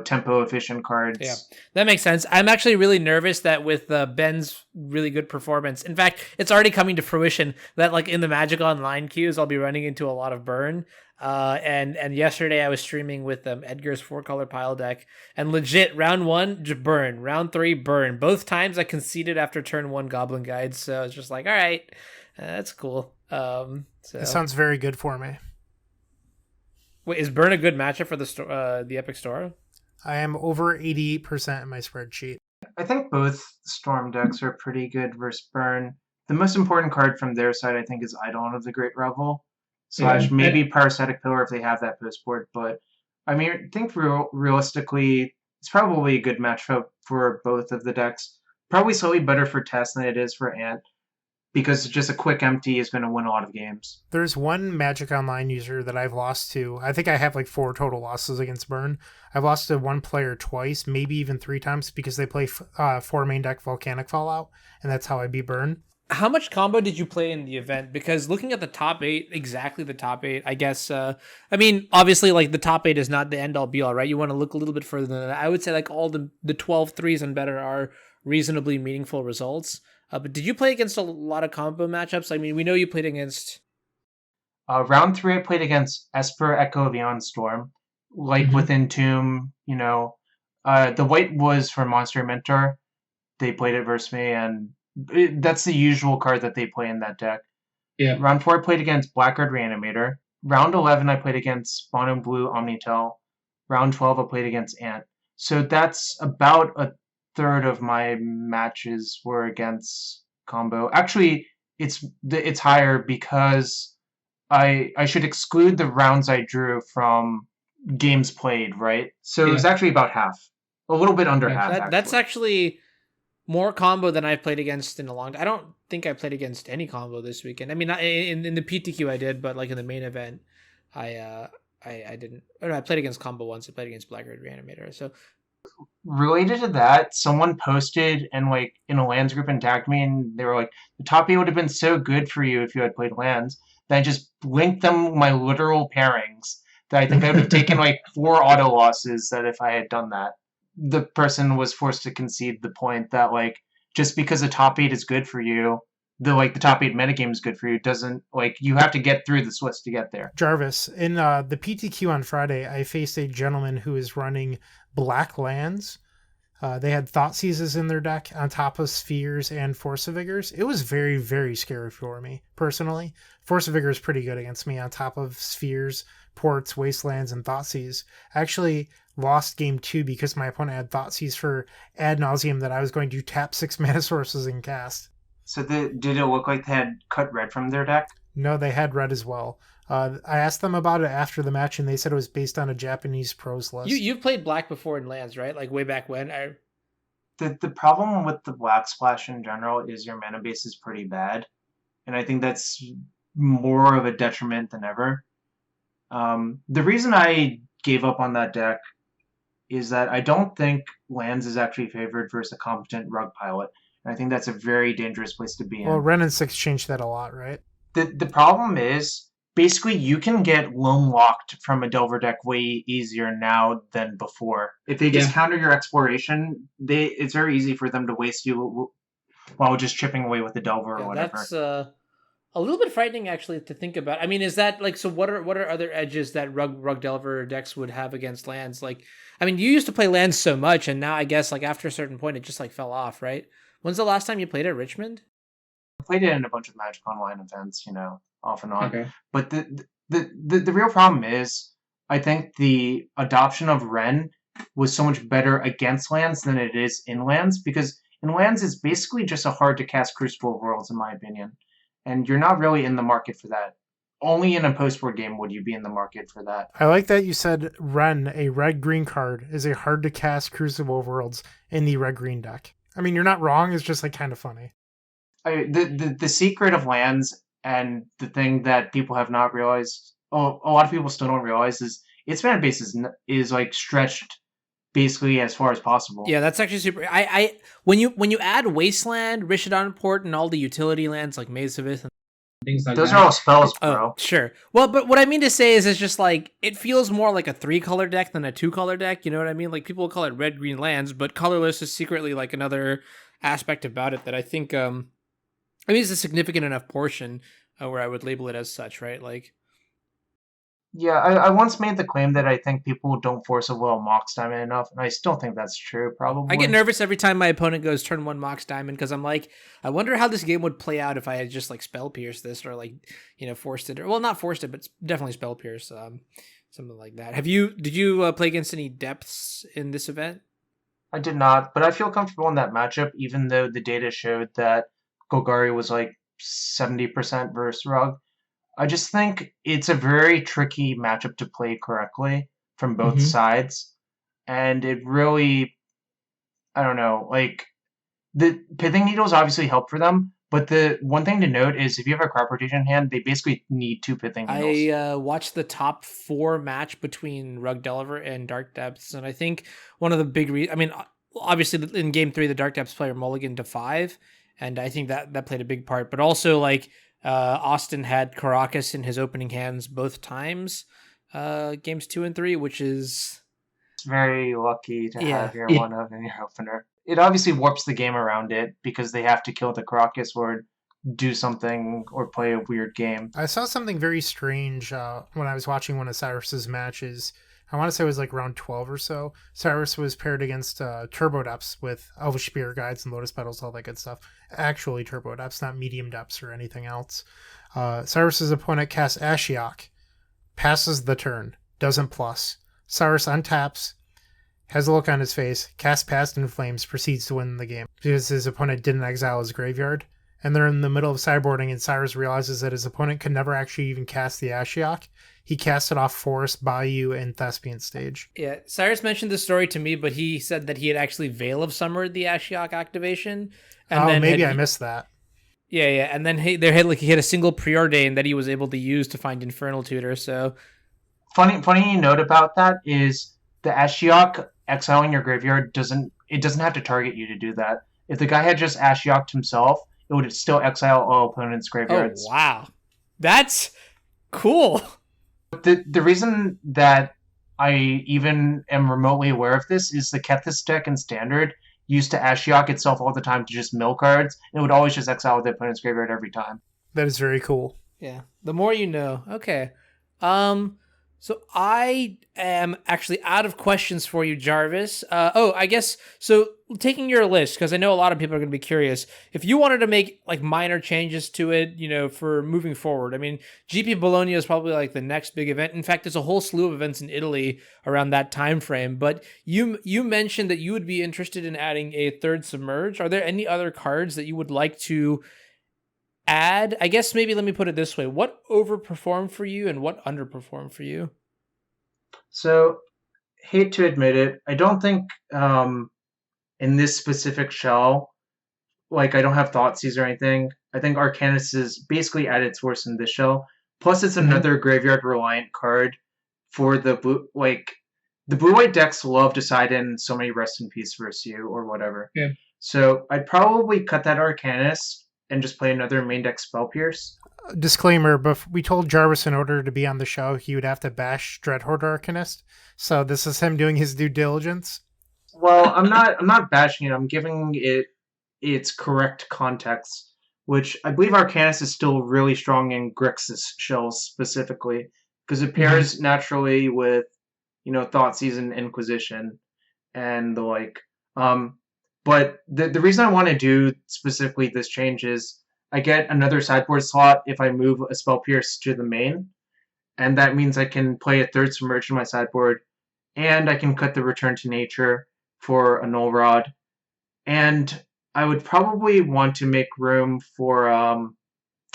[SPEAKER 4] tempo efficient cards.
[SPEAKER 3] Yeah, that makes sense. I'm actually really nervous that with Ben's really good performance, in fact, it's already coming to fruition that like in the Magic Online queues, I'll be running into a lot of burn. And yesterday I was streaming with Edgar's 4-color pile deck, and legit round 1 burn, round 3 burn. Both times I conceded after turn 1 Goblin Guides, so it's just like, all right, that's cool. So
[SPEAKER 2] It sounds very good for me.
[SPEAKER 3] wait, is burn a good matchup for the Epic Store?
[SPEAKER 2] I am over 88% in my spreadsheet.
[SPEAKER 4] I think both Storm decks are pretty good versus Burn. The most important card from their side, I think, is Eidolon of the Great Revel. / maybe Parasitic Pillar if they have that post board. But, I mean, I think realistically, it's probably a good matchup for both of the decks. Probably slightly better for Tess than it is for Ant, because just a quick empty is going to win a lot of games.
[SPEAKER 2] There's one Magic Online user that I've lost to. I think I have like 4 total losses against Burn. I've lost to one player twice, maybe even 3 times, because they play 4 main deck Volcanic Fallout, and that's how I beat Burn.
[SPEAKER 3] How much combo did you play in the event? Because looking at the top 8, exactly the top 8, I guess, I mean, obviously, like, the top 8 is not the end-all, be-all, right? You want to look a little bit further than that. I would say, like, all the 12 threes and better are reasonably meaningful results. But did you play against a lot of combo matchups? I mean, we know you played against...
[SPEAKER 4] Round 3, I played against Esper, Echo of Eon Storm. Light with Entomb, the white was for Monster Mentor. They played it versus me, and that's the usual card that they play in that deck.
[SPEAKER 5] Yeah.
[SPEAKER 4] Round 4, I played against Blackguard Reanimator. Round 11, I played against Mono Blue Omnitel. Round 12, I played against Ant. So that's about a third of my matches were against combo. Actually, it's higher because I should exclude the rounds I drew from games played, right? So it was actually about half. A little bit under half,
[SPEAKER 3] That's actually more combo than I've played against in a long time. I don't think I played against any combo this weekend. I mean, in the PTQ I did, but like in the main event, I didn't. Or no, I played against combo once. I played against Blackguard Reanimator. So
[SPEAKER 4] related to that, someone posted and like in a lands group and tagged me, and they were like, the top 8 would have been so good for you if you had played lands. Then I just linked them my literal pairings that I think I would have taken like 4 auto losses that if I had done that. The person was forced to concede the point that like just because the top 8 is good for you, the top 8 metagame is good for you, doesn't like you have to get through the Swiss to get there.
[SPEAKER 2] Jarvis, in the PTQ on Friday, I faced a gentleman who is running black lands. They had Thought Seizes in their deck on top of Spheres and Force of Vigors. It was very, very scary for me, personally. Force of Vigor is pretty good against me on top of Spheres, Ports, Wastelands, and Thoughtseize. I actually lost game 2 because my opponent had Thoughtseize for ad nauseum that I was going to tap 6 mana sources and cast.
[SPEAKER 4] So did it look like they had cut red from their deck?
[SPEAKER 2] No, they had red as well. I asked them about it after the match, and they said it was based on a Japanese pros list.
[SPEAKER 3] you've played black before in lands, right? Like way back when.
[SPEAKER 4] The problem with the black splash in general is your mana base is pretty bad, and I think that's more of a detriment than ever. The reason I gave up on that deck is that I don't think lands is actually favored versus a competent rug pilot, and I think that's a very dangerous place to be in.
[SPEAKER 2] Well, Ren and 6 changed that a lot, right?
[SPEAKER 4] The problem is, basically, you can get lone locked from a Delver deck way easier now than before. If they just counter your exploration, it's very easy for them to waste you while just chipping away with the Delver or whatever.
[SPEAKER 3] That's a little bit frightening, actually, to think about. I mean, is that like so? What are other edges that rug Delver decks would have against lands? Like, I mean, you used to play lands so much, and now I guess like after a certain point, it just like fell off, right? When's the last time you played at Richmond?
[SPEAKER 4] I played it in a bunch of Magic Online events, off and on.
[SPEAKER 5] Okay.
[SPEAKER 4] But the real problem is, I think the adoption of Ren was so much better against lands than it is in lands, because in lands it's basically just a hard to cast Crucible of Worlds, in my opinion. And you're not really in the market for that. Only in a post-board game would you be in the market for that.
[SPEAKER 2] I like that you said Ren, a red-green card, is a hard-to-cast Crucible of Worlds in the red-green deck. I mean, you're not wrong, it's just like kind of funny.
[SPEAKER 4] The secret of lands, and the thing that people have not realized, a lot of people still don't realize, is its mana base is like stretched basically as far as possible.
[SPEAKER 3] Yeah, that's actually super. I when you add Wasteland, Rishadan Port, and all the utility lands like Maze of Ith and things like
[SPEAKER 4] Those
[SPEAKER 3] that.
[SPEAKER 4] are all spells,
[SPEAKER 3] Oh,
[SPEAKER 4] bro.
[SPEAKER 3] sure. Well, but what I mean to say is it's just like it feels more like a 3-color deck than a 2-color deck. You know what I mean? Like people will call it red green lands, but colorless is secretly like another aspect about it that I think I mean it's a significant enough portion where I would label it as such, right? Like
[SPEAKER 4] Yeah, I once made the claim that I think people don't force a will Mox Diamond enough, and I still think that's true, probably.
[SPEAKER 3] I get nervous every time my opponent goes turn 1 Mox Diamond because I'm like, I wonder how this game would play out if I had just like Spell Pierce this or like, forced it. Or, well, not forced it, but definitely Spell Pierce, something like that. Did you play against any depths in this event?
[SPEAKER 4] I did not, but I feel comfortable in that matchup, even though the data showed that Golgari was like 70% versus Rug. I just think it's a very tricky matchup to play correctly from both sides. And it really, I don't know, like, the Pithing Needles obviously help for them, but the one thing to note is if you have a crop rotation hand, they basically need 2 Pithing Needles.
[SPEAKER 3] I watched the top 4 match between Rug Delver and Dark Depths, and I think one of the big reasons, I mean, obviously in Game 3, the Dark Depths player mulliganed to 5, and I think that played a big part, but also, like, Austin had Caracas in his opening hands both times, games 2 and 3, which is...
[SPEAKER 4] It's very lucky to have your 1-of in your opener. It obviously warps the game around it because they have to kill the Caracas or do something or play a weird game.
[SPEAKER 2] I saw something very strange when I was watching one of Cyrus's matches. I want to say it was like round 12 or so. Cyrus was paired against Turbo Depths with Elvish Spear Guides and Lotus Petals, all that good stuff. Actually, Turbo Depths, not Medium Depths or anything else. Cyrus's opponent casts Ashiok, passes the turn, doesn't plus. Cyrus untaps, has a look on his face, casts Past in Flames, proceeds to win the game because his opponent didn't exile his graveyard. And they're in the middle of sideboarding, and Cyrus realizes that his opponent could never actually even cast the Ashiok. He cast it off Forest, Bayou, and Thespian stage.
[SPEAKER 3] Yeah, Cyrus mentioned this story to me, but he said that he had actually Veil of Summered the Ashiok activation. And then
[SPEAKER 2] maybe I missed that.
[SPEAKER 3] Yeah, and then he had a single preordain that he was able to use to find Infernal Tutor, so...
[SPEAKER 4] Funny note about that is the Ashiok exiling your graveyard doesn't have to target you to do that. If the guy had just Ashioked himself, it would still exile all opponents' graveyards.
[SPEAKER 3] Oh, wow. That's cool.
[SPEAKER 4] The reason that I even am remotely aware of this is the Kethis deck in Standard used to Ashiok itself all the time to just mill cards, and it would always just exile the opponent's graveyard every time.
[SPEAKER 2] That is very cool.
[SPEAKER 3] Yeah, the more you know. Okay. So I am actually out of questions for you, Jarvis. I guess, so taking your list, because I know a lot of people are going to be curious, if you wanted to make like minor changes to it, for moving forward, I mean, GP Bologna is probably like the next big event. In fact, there's a whole slew of events in Italy around that time frame, but you mentioned that you would be interested in adding a 3rd Submerge. Are there any other cards that you would like to add? I guess maybe let me put it this way. What overperformed for you and what underperformed for you?
[SPEAKER 4] So, hate to admit it, I don't think in this specific shell, like I don't have Thoughtseize or anything. I think Arcanus is basically at its worst in this shell. Plus, it's another graveyard reliant card for the blue. Like the blue-white decks love Decidin so many Rest in Peace versus you or whatever.
[SPEAKER 3] Yeah.
[SPEAKER 4] So I'd probably cut that Arcanus and just play another main deck Spell Pierce.
[SPEAKER 2] Disclaimer, but we told Jarvis in order to be on the show, he would have to bash Dreadhorde Arcanist. So this is him doing his due diligence.
[SPEAKER 4] Well, I'm not bashing it. I'm giving it its correct context, which I believe Arcanus is still really strong in Grixis shells specifically, because it pairs naturally with, Thoughtseize and Inquisition and the like. But the reason I want to do specifically this change is I get another sideboard slot if I move a Spell Pierce to the main, and that means I can play a 3rd Submerge in my sideboard, and I can cut the Return to Nature for a Null Rod, and I would probably want to make room for a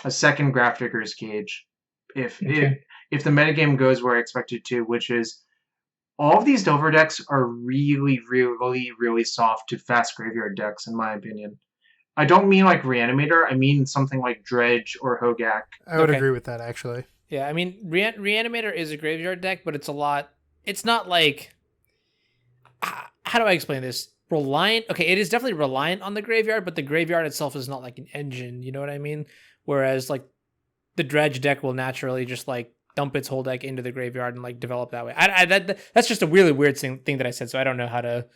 [SPEAKER 4] 2nd Grafdigger's Cage if the metagame goes where I expect it to, which is all of these Delver decks are really, really, really soft to fast graveyard decks, in my opinion. I don't mean like Reanimator, I mean something like Dredge or Hogak.
[SPEAKER 2] I would agree with that, actually.
[SPEAKER 3] Yeah, I mean, Reanimator is a graveyard deck, but it's not like... how do I explain this? Reliant. Okay, it is definitely reliant on the graveyard, but the graveyard itself is not like an engine. You know what I mean? Whereas like the dredge deck will naturally just like dump its whole deck into the graveyard and like develop that way. That's just a really weird thing that I said, so I don't know how to.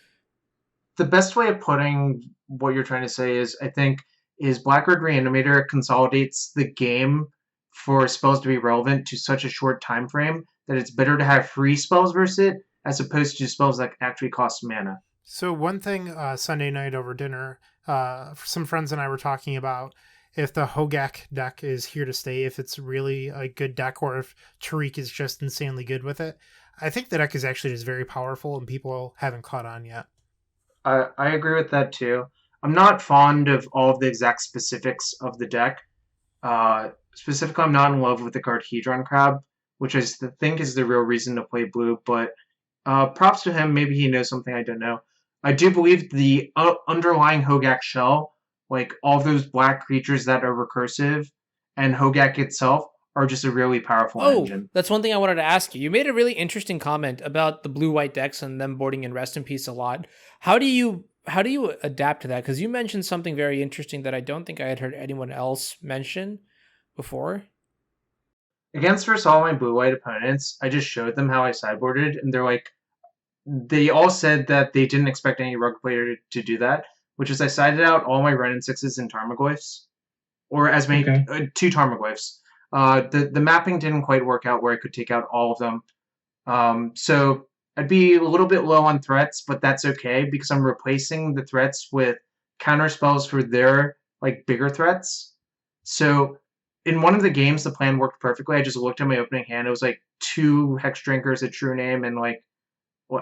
[SPEAKER 4] The best way of putting what you're trying to say is, I think, is Blackbird Reanimator consolidates the game for spells to be relevant to such a short time frame that it's better to have free spells versus it as opposed to spells that actually cost mana.
[SPEAKER 2] So one thing Sunday night over dinner, some friends and I were talking about if the Hogak deck is here to stay, if it's really a good deck, or if Tariq is just insanely good with it. I think the deck is actually just very powerful and people haven't caught on yet.
[SPEAKER 4] I agree with that too. I'm not fond of all of the exact specifics of the deck. Specifically, I'm not in love with the card Hedron Crab, which I think is the real reason to play blue, but props to him. Maybe he knows something I don't know. I do believe the underlying Hogak shell, like all of those black creatures that are recursive, and Hogak itself are just a really powerful engine.
[SPEAKER 3] That's one thing I wanted to ask you. You made a really interesting comment about the blue-white decks and them boarding in Rest in Peace a lot. How do you adapt to that? Because you mentioned something very interesting that I don't think I had heard anyone else mention before.
[SPEAKER 4] Against versus all my blue-white opponents, I just showed them how I sideboarded, and they all said that they didn't expect any rug player to do that, which is I sided out all my Ren and 6s in Tarmogoyfs, or as many, 2 Tarmogoyfs. The mapping didn't quite work out where I could take out all of them. So I'd be a little bit low on threats, but that's okay because I'm replacing the threats with counter spells for their like bigger threats. So in one of the games, the plan worked perfectly. I just looked at my opening hand. It was like 2 Hex Drinkers, a True Name, and like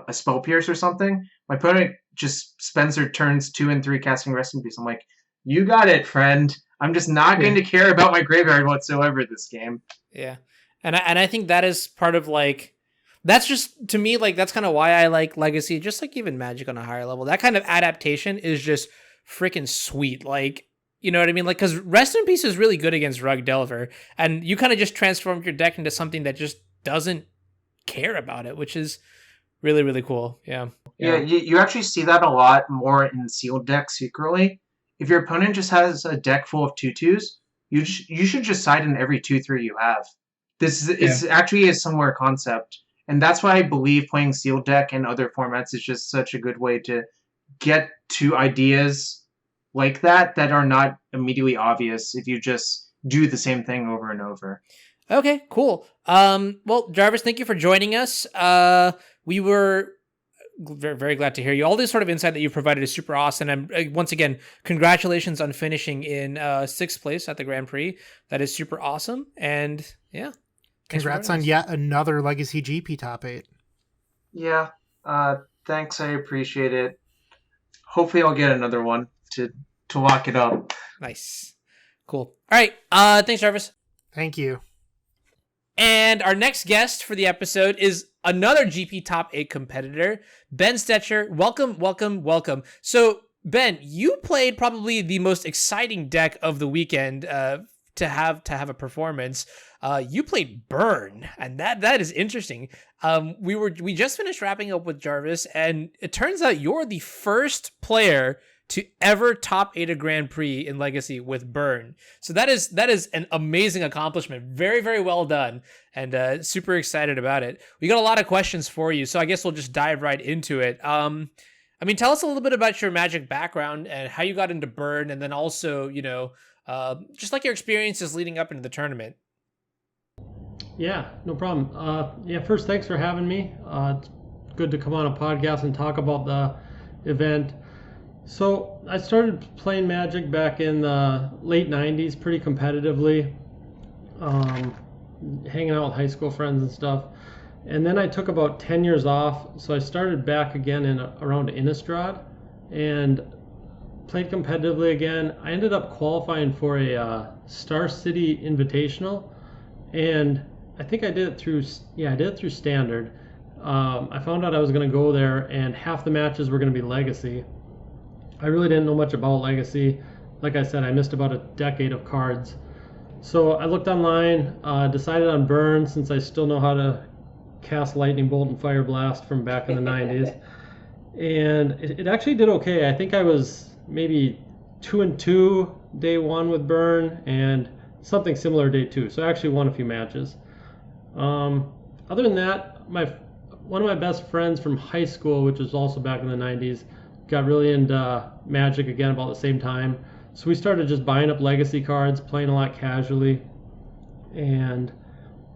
[SPEAKER 4] a Spell Pierce or something. My opponent just spends their turns 2 and 3 casting Rest in Peace. I'm like, you got it, friend. I'm just not going to care about my graveyard whatsoever this game.
[SPEAKER 3] Yeah. And I think that is part of like, that's just, to me, like, that's kind of why I like Legacy, just like even Magic on a higher level. That kind of adaptation is just freaking sweet. Like, you know what I mean? Like, because Rest in Peace is really good against Rug Delver, and you kind of just transformed your deck into something that just doesn't care about it, which is really, really cool. Yeah.
[SPEAKER 4] Yeah, you actually see that a lot more in sealed decks secretly. If your opponent just has a deck full of 2/2s, you should just side in every 2/3 you have. This is actually a similar concept, and that's why I believe playing sealed deck and other formats is just such a good way to get to ideas like that are not immediately obvious if you just do the same thing over and over.
[SPEAKER 3] Okay, cool. Well, Jarvis, thank you for joining us. We were very, very glad to hear you. All this sort of insight that you provided is super awesome. And once again, congratulations on finishing in 6th place at the Grand Prix. That is super awesome. And yeah.
[SPEAKER 2] Congrats on yet another Legacy GP top 8.
[SPEAKER 4] Yeah. Thanks. I appreciate it. Hopefully I'll get another one to lock it up.
[SPEAKER 3] Nice. Cool. All right. Thanks, Jarvis.
[SPEAKER 2] Thank you.
[SPEAKER 3] And our next guest for the episode is another GP Top 8 competitor, Ben Stetcher. Welcome, welcome, welcome. So, Ben, you played probably the most exciting deck of the weekend to have a performance. You played Burn, and that is interesting. We just finished wrapping up with Jarvis, and it turns out you're the first player to ever top 8 a Grand Prix in Legacy with Burn. So that is an amazing accomplishment. Very, very well done, and super excited about it. We got a lot of questions for you, so I guess we'll just dive right into it. I mean, tell us a little bit about your Magic background and how you got into Burn, and then also, just like your experiences leading up into the tournament.
[SPEAKER 5] Yeah, no problem. First, thanks for having me. It's good to come on a podcast and talk about the event. So I started playing Magic back in the late 90s pretty competitively, hanging out with high school friends and stuff. And then I took about 10 years off, so I started back again around Innistrad and played competitively again. I ended up qualifying for a Star City Invitational, and I think I did it through Standard. I found out I was going to go there, and half the matches were going to be Legacy. I really didn't know much about Legacy. Like I said, I missed about a decade of cards. So I looked online, decided on Burn since I still know how to cast Lightning Bolt and Fire Blast from back in the 90s. and it actually did okay. I think I was maybe 2-2 day one with burn, and something similar day two. So I actually won a few matches. Other than that, one of my best friends from high school, which was also back in the 90s, got really into Magic again about the same time. So we started just buying up legacy cards, playing a lot casually. And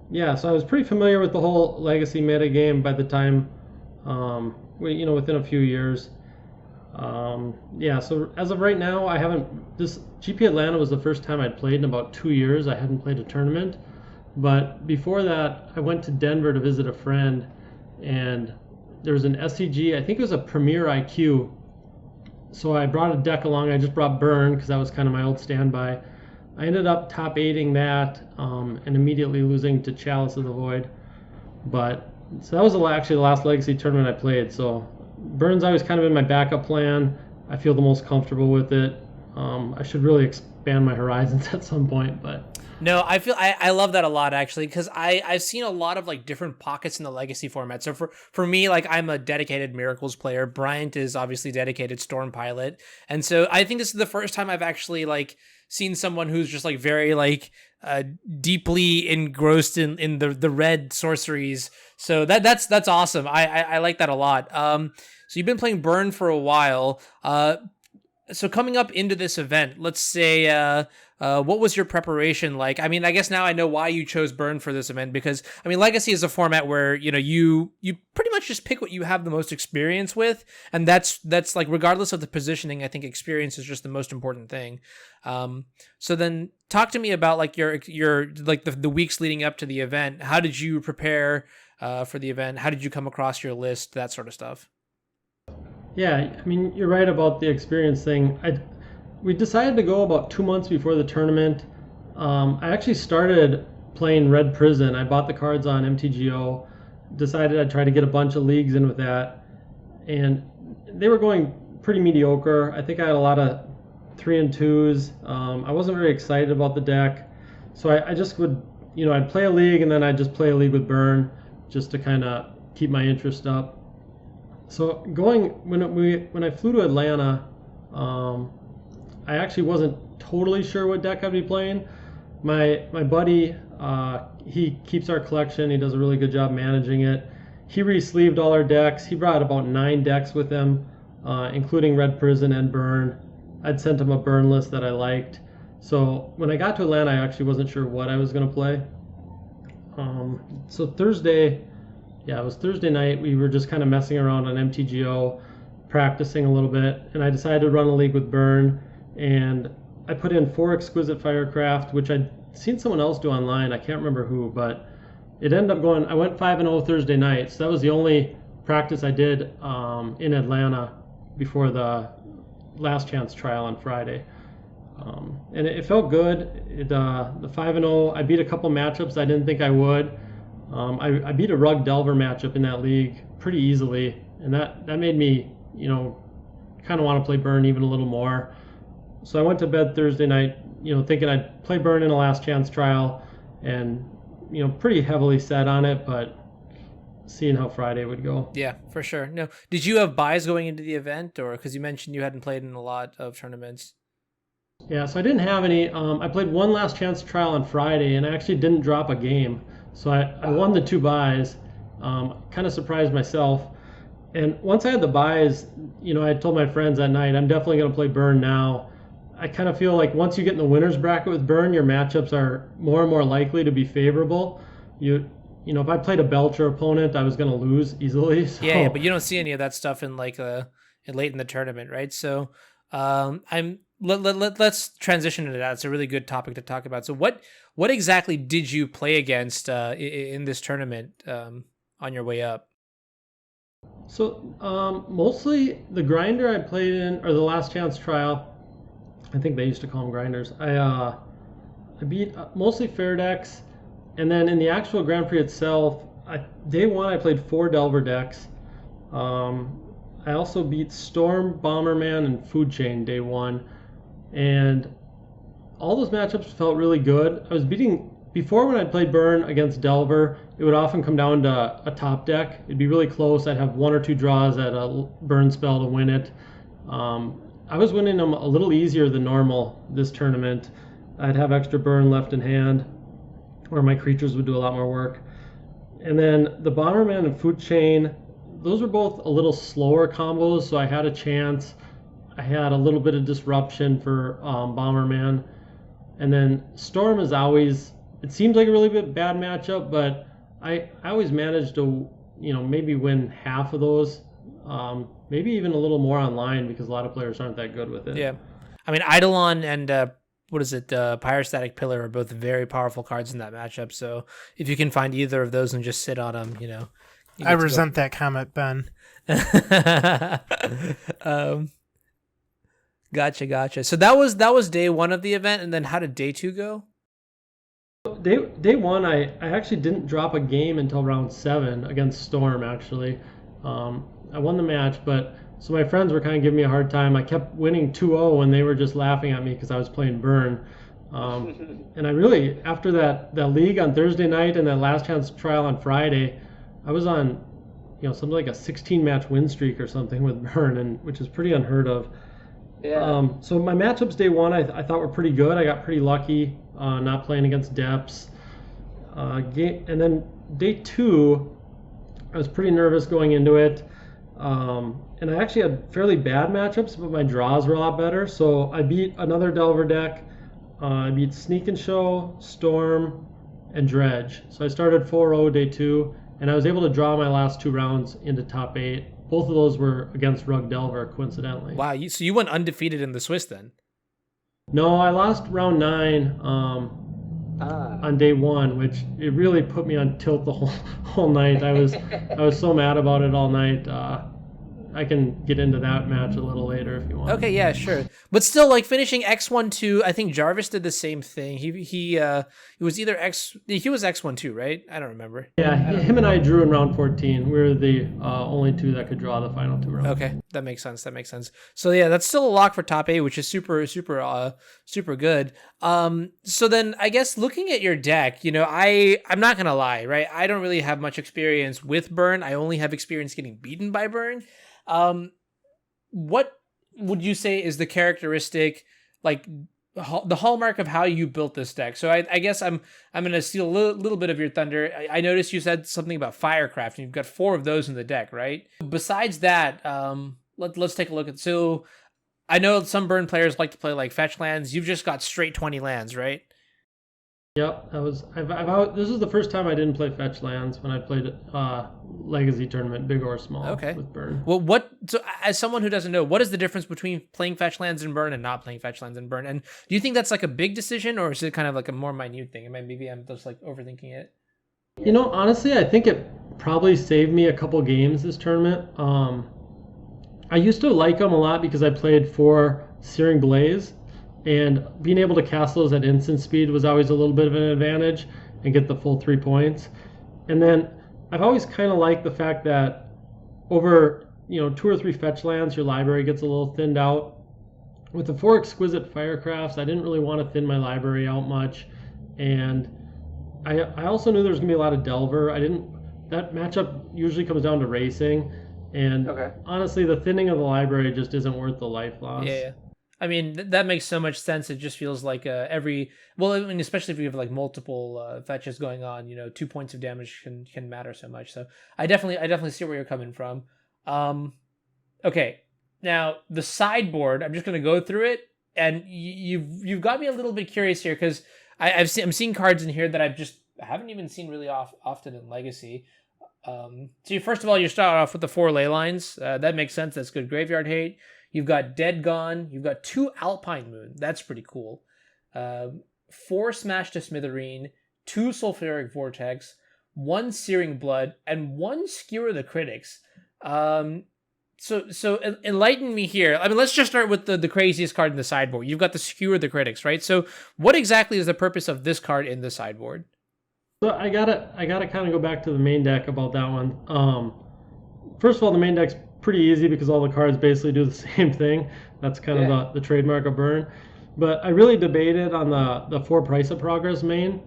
[SPEAKER 5] yeah, so I was pretty familiar with the whole legacy metagame by the time, within a few years. Yeah, so as of right now, this GP Atlanta was the first time I'd played in about 2 years. I hadn't played a tournament. But before that, I went to Denver to visit a friend, and there was an SCG, I think it was a Premier IQ. So I brought a deck along. I just brought Burn because that was kind of my old standby. I ended up top 8ing that and immediately losing to Chalice of the Void. So that was actually the last Legacy tournament I played. So Burn's always kind of been my backup plan. I feel the most comfortable with it. I should really expand my horizons at some point, but...
[SPEAKER 3] No, I love that a lot, actually, because I've seen a lot of like different pockets in the legacy format. So for me, like, I'm a dedicated Miracles player. Bryant is obviously dedicated Storm Pilot. And so I think this is the first time I've actually like seen someone who's just like very like deeply engrossed in the red sorceries. So that's awesome. I like that a lot. So you've been playing Burn for a while. So coming up into this event, let's say, what was your preparation like? I mean, I guess now I know why you chose Burn for this event, because I mean, Legacy is a format where, you pretty much just pick what you have the most experience with. And that's like, regardless of the positioning, I think experience is just the most important thing. So then talk to me about like your like the weeks leading up to the event. How did you prepare, for the event? How did you come across your list? That sort of stuff.
[SPEAKER 5] Yeah, I mean, you're right about the experience thing. We decided to go about 2 months before the tournament. I actually started playing Red Prison. I bought the cards on MTGO, decided I'd try to get a bunch of leagues in with that, and they were going pretty mediocre. I think I had a lot of 3 and 2s. I wasn't very excited about the deck, so I just would, I'd play a league and then I'd just play a league with Burn just to kind of keep my interest up. So when I flew to Atlanta, I actually wasn't totally sure what deck I'd be playing. My buddy, he keeps our collection. He does a really good job managing it. He re-sleeved all our decks. He brought about 9 decks with him, including Red Prison and Burn. I'd sent him a Burn list that I liked. So when I got to Atlanta, I actually wasn't sure what I was going to play. So Thursday, it was Thursday night. We were just kind of messing around on MTGO, practicing a little bit, and I decided to run a league with Burn, and I put in 4 Exquisite Firecraft, which I'd seen someone else do online. I can't remember who, but it ended up I went 5-0 Thursday night, so that was the only practice I did in Atlanta before the last chance trial on Friday. And it felt good. The 5-0, I beat a couple matchups I didn't think I would. I beat a Rug Delver matchup in that league pretty easily, and that made me, kind of want to play Burn even a little more. So I went to bed Thursday night, thinking I'd play Burn in a last chance trial, and, pretty heavily set on it, but seeing how Friday would go.
[SPEAKER 3] Yeah, for sure. No, did you have buys going into the event, or because you mentioned you hadn't played in a lot of tournaments?
[SPEAKER 5] Yeah, so I didn't have any. I played one last chance trial on Friday, and I actually didn't drop a game. So I won the 2 buys, kind of surprised myself. And once I had the buys, I told my friends that night, I'm definitely going to play Burn now. I kind of feel like once you get in the winner's bracket with Burn, your matchups are more and more likely to be favorable. If I played a Belcher opponent, I was going to lose easily. So.
[SPEAKER 3] Yeah, but you don't see any of that stuff in like late in the tournament, right? So let's transition into that. It's a really good topic to talk about. So what exactly did you play against in this tournament on your way up?
[SPEAKER 5] So mostly the grinder I played in, or the last chance trial, I think they used to call them grinders. I beat mostly fair decks, and then in the actual Grand Prix itself, day 1 I played 4 Delver decks. I also beat Storm, Bomberman, and Food Chain day 1, and all those matchups felt really good. I was beating before when I played Burn against Delver, it would often come down to a top deck. It'd be really close. I'd have 1 or 2 draws at a Burn spell to win it. I was winning them a little easier than normal this tournament. I'd have extra Burn left in hand, where my creatures would do a lot more work. And then the Bomberman and Food Chain, those were both a little slower combos, so I had a chance. I had a little bit of disruption for Bomberman. And then Storm is always, it seems like a really bad matchup, but I always managed to, maybe win half of those, maybe even a little more online because a lot of players aren't that good with it.
[SPEAKER 3] Yeah. I mean, Eidolon and Pyrostatic Pillar are both very powerful cards in that matchup. So if you can find either of those and just sit on them,
[SPEAKER 2] I resent that comment, Ben.
[SPEAKER 3] Gotcha. So that was day 1 of the event, and then how did day 2 go?
[SPEAKER 5] Day 1, I actually didn't drop a game until round 7 against Storm. Actually, I won the match, but so my friends were kind of giving me a hard time. I kept winning 2-0, and they were just laughing at me because I was playing Burn. And I really, after that league on Thursday night and that last chance trial on Friday, I was on, something like a 16-match win streak or something with Burn, and which is pretty unheard of.
[SPEAKER 3] Yeah.
[SPEAKER 5] So my matchups day 1 I thought were pretty good. I got pretty lucky not playing against Depths. And then day 2, I was pretty nervous going into it. And I actually had fairly bad matchups, but my draws were a lot better. So I beat another Delver deck. I beat Sneak and Show, Storm, and Dredge. So I started 4-0 day 2, and I was able to draw my last 2 rounds into top 8. Both of those were against Rug Delver, coincidentally.
[SPEAKER 3] Wow, so you went undefeated in the Swiss then?
[SPEAKER 5] No, I lost round 9 on day 1, which it really put me on tilt the whole night. I was so mad about it all night. I can get into that match a little later if you want.
[SPEAKER 3] Okay, yeah, sure. But still, like finishing X1-2, I think Jarvis did the same thing. He was either he was X1-2, right? I don't remember.
[SPEAKER 5] Yeah, him and I drew in round 14. We were the only 2 that could draw the final 2 rounds.
[SPEAKER 3] Okay, that makes sense. So yeah, that's still a lock for top 8, which is super good. So then I guess looking at your deck, I'm not gonna lie, right? I don't really have much experience with Burn. I only have experience getting beaten by Burn. What would you say is the characteristic, like the hallmark of how you built this deck? So I guess I'm going to steal a little bit of your thunder. I noticed you said something about Firecraft, and you've got 4 of those in the deck, right? Besides that, let's take a look at. So I know some Burn players like to play like fetch lands. You've just got straight 20 lands, right?
[SPEAKER 5] Yep, this is the first time I didn't play fetch lands when I played Legacy tournament, big or small, with Burn.
[SPEAKER 3] Well, so as someone who doesn't know, what is the difference between playing fetch lands in Burn and not playing fetch lands in Burn? And do you think that's like a big decision, or is it kind of like a more minute thing? Maybe I'm just like overthinking it.
[SPEAKER 5] Honestly, I think it probably saved me a couple games this tournament. I used to like them a lot because I played 4 Searing Blaze, and being able to cast those at instant speed was always a little bit of an advantage and get the full 3 points. And then I've always kind of liked the fact that over 2 or 3 fetch lands, your library gets a little thinned out. With the 4 Exquisite Firecrafts, I didn't really want to thin my library out much, and I also knew there was gonna be a lot of Delver. That matchup usually comes down to racing, and honestly, the thinning of the library just isn't worth the life loss.
[SPEAKER 3] Yeah. I mean, that makes so much sense. It just feels like especially if you have like multiple fetches going on, 2 points of damage can matter so much. So I definitely see where you're coming from. Okay, now the sideboard, I'm just going to go through it, and you've got me a little bit curious here because I'm seeing cards in here that I haven't even seen really often in Legacy. So first of all, you start off with the 4 ley lines. That makes sense. That's good graveyard hate. You've got Dead Gone. You've got 2 Alpine Moon. That's pretty cool. 4 Smash to Smithereen, 2 Sulfuric Vortex, 1 Searing Blood, and 1 Skewer the Critics. So enlighten me here. I mean, let's just start with the craziest card in the sideboard. You've got the Skewer the Critics, right? So what exactly is the purpose of this card in the sideboard?
[SPEAKER 5] So I gotta kind of go back to the main deck about that one. First of all, the main deck's pretty easy because all the cards basically do the same thing. That's kind of the trademark of Burn. But I really debated on the 4 Price of Progress main.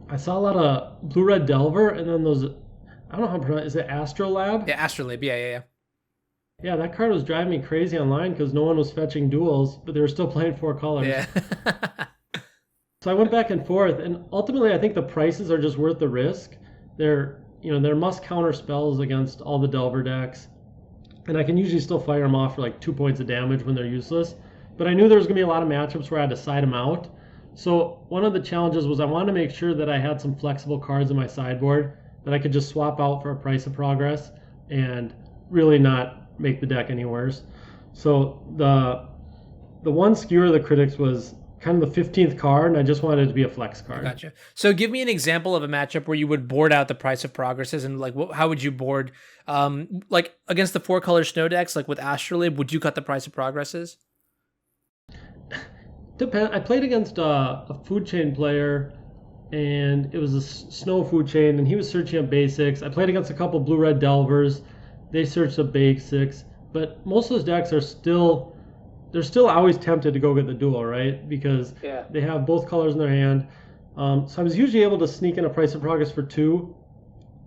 [SPEAKER 5] I saw a lot of blue-red Delver, and then those, I don't know how to pronounce, is it Astrolabe?
[SPEAKER 3] Yeah, Astrolabe. Yeah.
[SPEAKER 5] Yeah, that card was driving me crazy online because no one was fetching duels, but they were still playing 4 colors.
[SPEAKER 3] Yeah.
[SPEAKER 5] So I went back and forth, and ultimately I think the prices are just worth the risk. They're must counter spells against all the Delver decks, and I can usually still fire them off for like 2 points of damage when they're useless. But I knew there was going to be a lot of matchups where I had to side them out. So one of the challenges was I wanted to make sure that I had some flexible cards in my sideboard that I could just swap out for a price of progress and really not make the deck any worse. So the one Skewer of the Critics was kind of the 15th card, and I just wanted it to be a flex card.
[SPEAKER 3] Gotcha. So give me an example of a matchup where you would board out the price of progresses, and like how would you board like against the 4-color snow decks, like with Astrolabe, would you cut the price of progresses?
[SPEAKER 5] I played against a food chain player, and it was a snow food chain, and he was searching up basics. I played against a couple blue-red Delvers. They searched up basics, but most of those decks are they're still always tempted to go get the duel, right? Because they have both colors in their hand. So I was usually able to sneak in a price of progress for 2,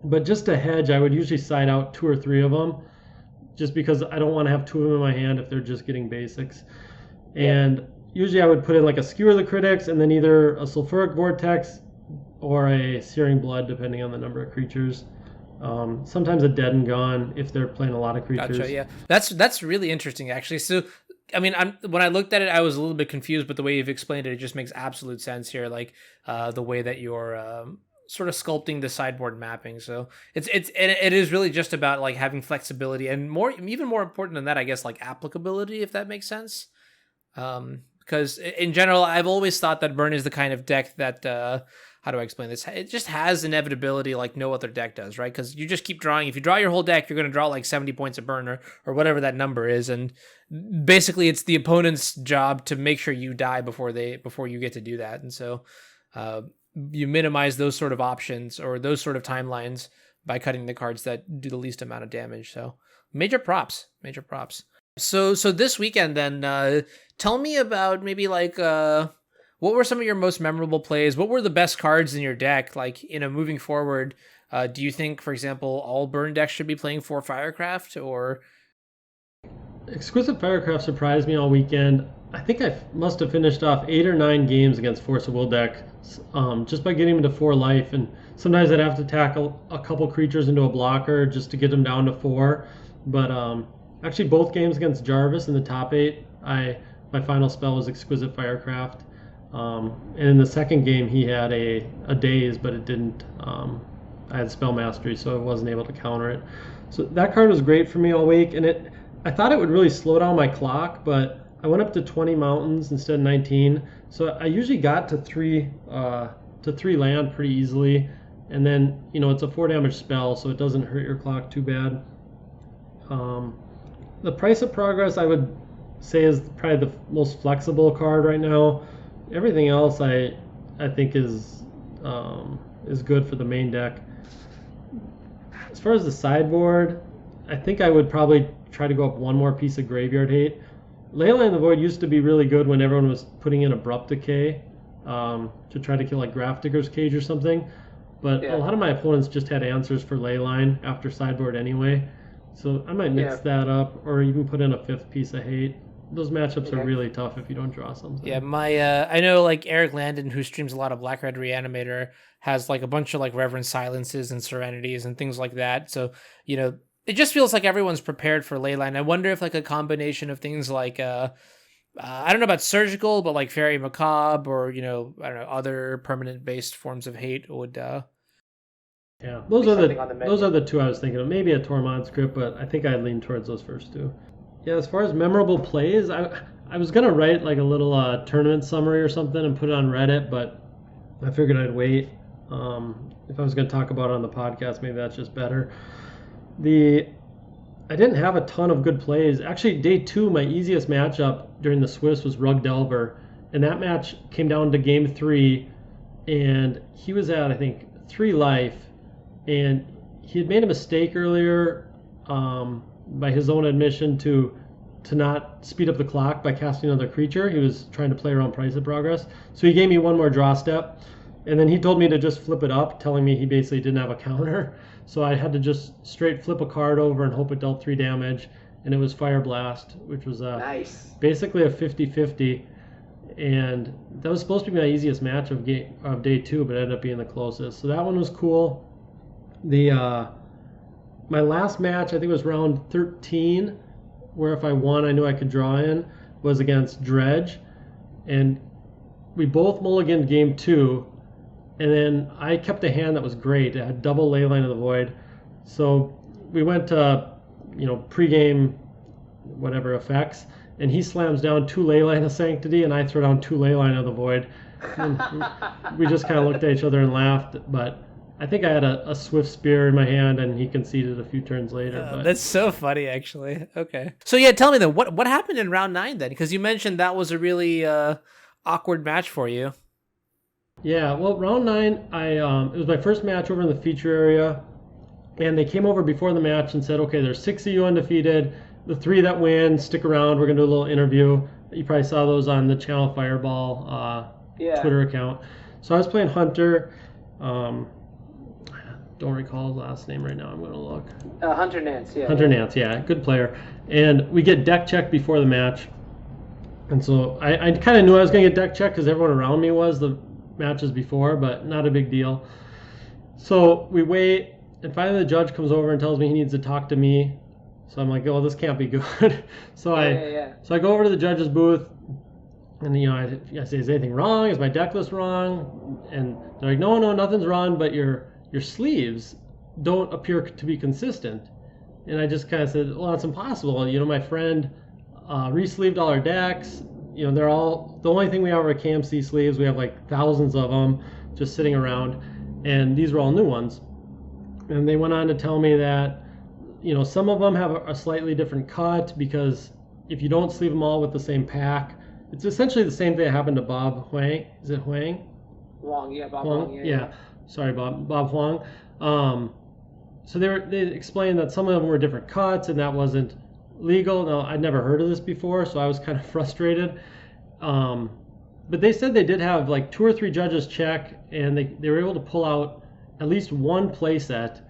[SPEAKER 5] but just to hedge, I would usually side out 2 or 3 of them, just because I don't want to have 2 of them in my hand if they're just getting basics. And usually I would put in like a Skewer of the Critics, and then either a Sulfuric Vortex or a Searing Blood, depending on the number of creatures. Sometimes a Dead and Gone if they're playing a lot of creatures.
[SPEAKER 3] Gotcha. Yeah, that's really interesting, actually. So, I mean, when I looked at it, I was a little bit confused, but the way you've explained it, it just makes absolute sense here. Like the way that you're sort of sculpting the sideboard mapping. So it is really just about like having flexibility, and even more important than that, I guess, like applicability, if that makes sense. Because in general, I've always thought that Burn is the kind of deck that how do I explain this? It just has inevitability like no other deck does, right? Because you just keep drawing. If you draw your whole deck, you're going to draw like 70 points of burn or whatever that number is. And basically, it's the opponent's job to make sure you die before you get to do that. And so you minimize those sort of options or those sort of timelines by cutting the cards that do the least amount of damage. So major props. So this weekend then, tell me about maybe like... what were some of your most memorable plays? What were the best cards in your deck? Like, moving forward, do you think, for example, all burn decks should be playing 4 Firecraft, or?
[SPEAKER 5] Exquisite Firecraft surprised me all weekend. I think I must have finished off 8 or 9 games against Force of Will deck just by getting him to 4 life. And sometimes I'd have to tackle a couple creatures into a blocker just to get them down to 4. But actually, both games against Jarvis in the top 8, my final spell was Exquisite Firecraft. And in the second game, he had a daze, but it didn't. I had spell mastery, so I wasn't able to counter it. So that card was great for me all week, and I thought it would really slow down my clock, but I went up to 20 mountains instead of 19. So I usually got to 3 land pretty easily, and then it's a 4 damage spell, so it doesn't hurt your clock too bad. The price of progress I would say is probably the most flexible card right now. Everything else I think is good for the main deck. As far as the sideboard, I think I would probably try to go up 1 more piece of Graveyard Hate. Leyline the Void used to be really good when everyone was putting in Abrupt Decay to try to kill like Grafdigger's Cage or something. But a lot of my opponents just had answers for Leyline after sideboard anyway. So I might mix that up or even put in a 5th piece of Hate. Those matchups are really tough if you don't draw something. Yeah,
[SPEAKER 3] I know like Eric Landon, who streams a lot of Black Red Reanimator, has like a bunch of like Reverend Silences and Serenities and things like that. So, it just feels like everyone's prepared for Leyline. I wonder if like a combination of things like, I don't know about Surgical, but like Fairy Macabre or, I don't know, other permanent based forms of hate would...
[SPEAKER 5] yeah, those are the 2 I was thinking of. Maybe a Tormod script, but I think I'd lean towards those first 2. Yeah, as far as memorable plays, I was going to write like a little tournament summary or something and put it on Reddit, but I figured I'd wait. If I was going to talk about it on the podcast, maybe that's just better. I didn't have a ton of good plays. Actually, day 2, my easiest matchup during the Swiss was Rug Delver, and that match came down to game 3, and he was at, I think, 3 life, and he had made a mistake earlier by his own admission to not speed up the clock by casting another creature. He was trying to play around price of progress. So he gave me 1 more draw step. And then he told me to just flip it up, telling me he basically didn't have a counter. So I had to just straight flip a card over and hope it dealt 3 damage. And it was Fire Blast, which was
[SPEAKER 6] Nice.
[SPEAKER 5] basically a 50-50. And that was supposed to be my easiest match of day 2, but it ended up being the closest. So that one was cool. My last match, I think it was round 13, where if I won, I knew I could draw in, was against Dredge. And we both mulliganed game 2. And then I kept a hand that was great. It had double Leyline of the Void. So we went to, pregame, whatever effects, and he slams down 2 Leyline of Sanctity, and I throw down 2 Leyline of the Void. And we just kind of looked at each other and laughed. But I think I had a Swift Spear in my hand, and he conceded a few turns later. But
[SPEAKER 3] That's so funny, actually. Okay. So yeah, tell me then, what happened in round 9 then? Because you mentioned that was a really awkward match for you.
[SPEAKER 5] yeah, well, round 9, it was my first match over in the feature area, and they came over before the match and said, okay, there's 6 of you undefeated. The 3 that win, stick around. We're going to do a little interview. You probably saw those on the Channel Fireball Twitter account. So I was playing Hunter. Don't recall his last name right now. I'm going to look.
[SPEAKER 6] Hunter Nance, yeah.
[SPEAKER 5] Hunter Nance, yeah, good player. And we get deck checked before the match. And so I kind of knew I was going to get deck checked because everyone around me was the matches before, but not a big deal. So we wait, and finally the judge comes over and tells me he needs to talk to me. So I'm like, oh, this can't be good. So I go over to the judge's booth, and I say, is anything wrong? Is my deck list wrong? And they're like, no, nothing's wrong, but your sleeves don't appear to be consistent. And I just kind of said, well, that's impossible. My friend re-sleeved all our decks. They're all, the only thing we have are KMC sleeves. We have like thousands of them just sitting around, and these were all new ones. And they went on to tell me that some of them have a slightly different cut, because if you don't sleeve them all with the same pack, it's essentially the same thing that happened to Bob Huang. Is it Huang?
[SPEAKER 6] Wong, yeah, Bob Wong.
[SPEAKER 5] Yeah. Sorry, Bob Huang. So they explained that some of them were different cuts, and that wasn't legal. Now, I'd never heard of this before, so I was kind of frustrated. But they said they did have like 2 or 3 judges check, and they were able to pull out at least one playset.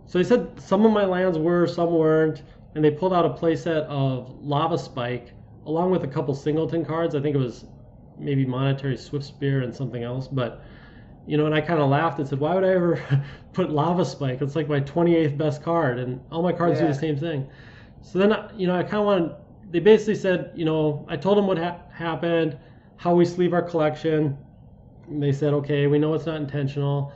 [SPEAKER 5] So they said some of my lands were, some weren't, and they pulled out a playset of Lava Spike along with a couple singleton cards. I think it was maybe Monetary Swift Spear and something else. But, and I kind of laughed and said, why would I ever put Lava Spike? It's like my 28th best card, and all my cards do the same thing. So then, I kind of wanted, they basically said, I told them what happened, how we sleeve our collection. And they said, okay, we know it's not intentional.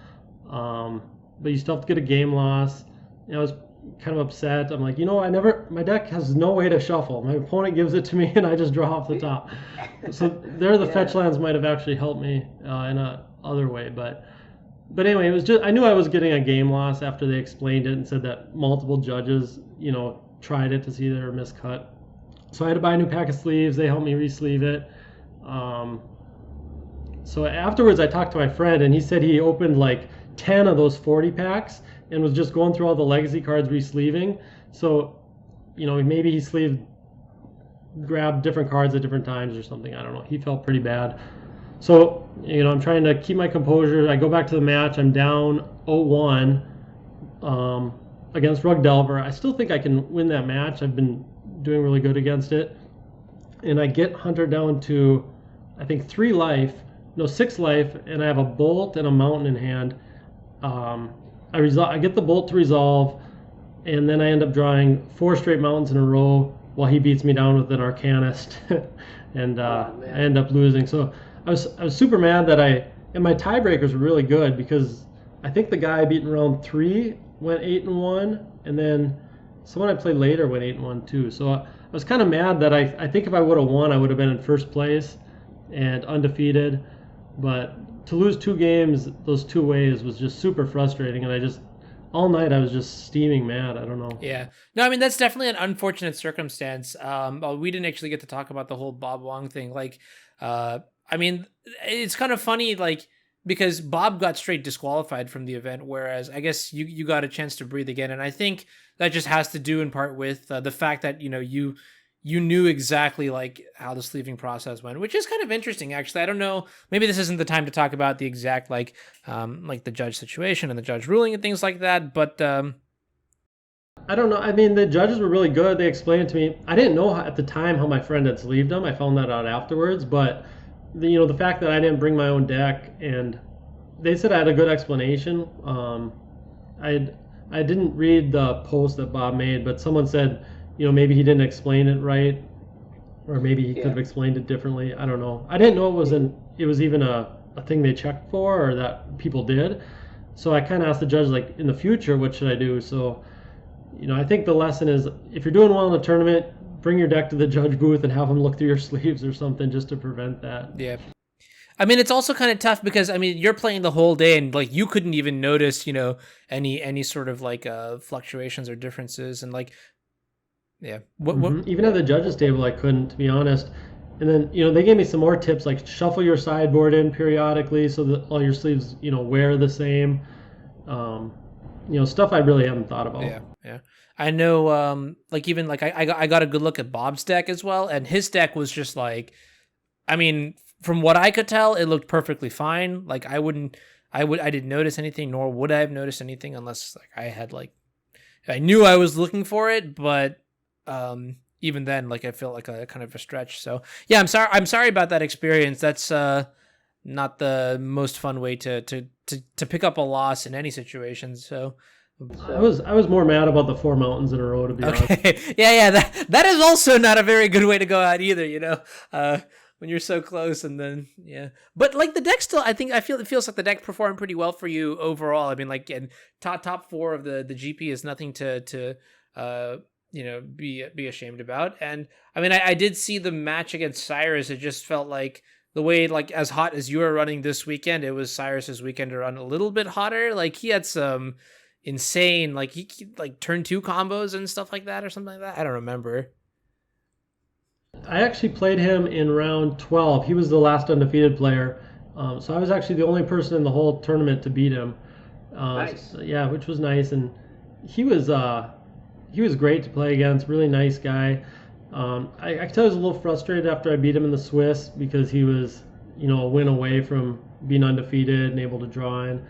[SPEAKER 5] But you still have to get a game loss. And I was kind of upset. I'm like, my deck has no way to shuffle. My opponent gives it to me, and I just draw off the top. So the fetch lands might have actually helped me in a other way. But anyway, it was just, I knew I was getting a game loss after they explained it and said that multiple judges, tried it to see they were miscut. So I had to buy a new pack of sleeves. They helped me re-sleeve it. So afterwards, I talked to my friend, and he said he opened like 10 of those 40 packs and was just going through all the legacy cards re-sleeving. So, maybe he grabbed different cards at different times or something. I don't know. He felt pretty bad. So, I'm trying to keep my composure. I go back to the match. I'm down 0-1 against Rug Delver. I still think I can win that match. I've been doing really good against it. And I get Hunter down to, I think, 6 life, and I have a Bolt and a Mountain in hand. I get the Bolt to resolve, and then I end up drawing 4 straight Mountains in a row while he beats me down with an Arcanist, and I end up losing. So I was super mad that and my tiebreakers were really good, because I think the guy I beat in round 3 went 8-1, and then someone I played later went 8-1 too. So I was kind of mad that I think if I would have won, I would have been in first place and undefeated, but to lose 2 games those 2 ways was just super frustrating, and all night I was just steaming mad. I don't know.
[SPEAKER 3] Yeah. No, I mean, that's definitely an unfortunate circumstance. We didn't actually get to talk about the whole Bob Wong thing. Like, I mean, it's kind of funny, like, because Bob got straight disqualified from the event, whereas I guess you got a chance to breathe again. And I think that just has to do in part with the fact that, you you knew exactly like how the sleeving process went, which is kind of interesting, actually. I don't know. Maybe this isn't the time to talk about the exact like the judge situation and the judge ruling and things like that. But
[SPEAKER 5] I don't know. I mean, the judges were really good. They explained it to me. I didn't know at the time how my friend had sleeved them. I found that out afterwards. But the fact that I didn't bring my own deck, and they said I had a good explanation. I didn't read the post that Bob made, but someone said, maybe he didn't explain it right, or maybe he could have explained it differently. I don't know. I didn't know it was even a thing they checked for or that people did. So I kind of asked the judge, like, in the future, what should I do? So, I think the lesson is, if you're doing well in the tournament, bring your deck to the judge booth and have them look through your sleeves or something just to prevent that.
[SPEAKER 3] Yeah. I mean, it's also kind of tough because, I mean, you're playing the whole day and like you couldn't even notice, any sort of like fluctuations or differences, and like, yeah. What?
[SPEAKER 5] Even at the judges table, I couldn't, to be honest. And then, they gave me some more tips, like shuffle your sideboard in periodically so that all your sleeves, wear the same. Stuff I really haven't thought about.
[SPEAKER 3] Yeah. I know, like even like I got a good look at Bob's deck as well, and his deck was just like, I mean, from what I could tell, it looked perfectly fine. Like I didn't notice anything, nor would I have noticed anything unless like I knew I was looking for it, but even then, like I felt like a kind of a stretch. So yeah, I'm sorry about that experience. That's not the most fun way to pick up a loss in any situation. So
[SPEAKER 5] I was more mad about the 4 mountains in a row, to be honest.
[SPEAKER 3] Yeah. That is also not a very good way to go out either. When you're so close, and then but like the deck still, it feels like the deck performed pretty well for you overall. I mean, like, and top 4 of the GP is nothing to be ashamed about. And I mean, I did see the match against Cyrus. It just felt like the way, like, as hot as you were running this weekend, it was Cyrus's weekend to run a little bit hotter. Like he had some insane, like he like turn 2 combos and stuff like that or something like that. I don't remember.
[SPEAKER 5] I actually played him in round 12. He was the last undefeated player. So I was actually the only person in the whole tournament to beat him.
[SPEAKER 6] Nice.
[SPEAKER 5] Yeah, which was nice. And he was great to play against. Really nice guy. I could tell he was a little frustrated after I beat him in the Swiss because he was, a win away from being undefeated and able to draw in.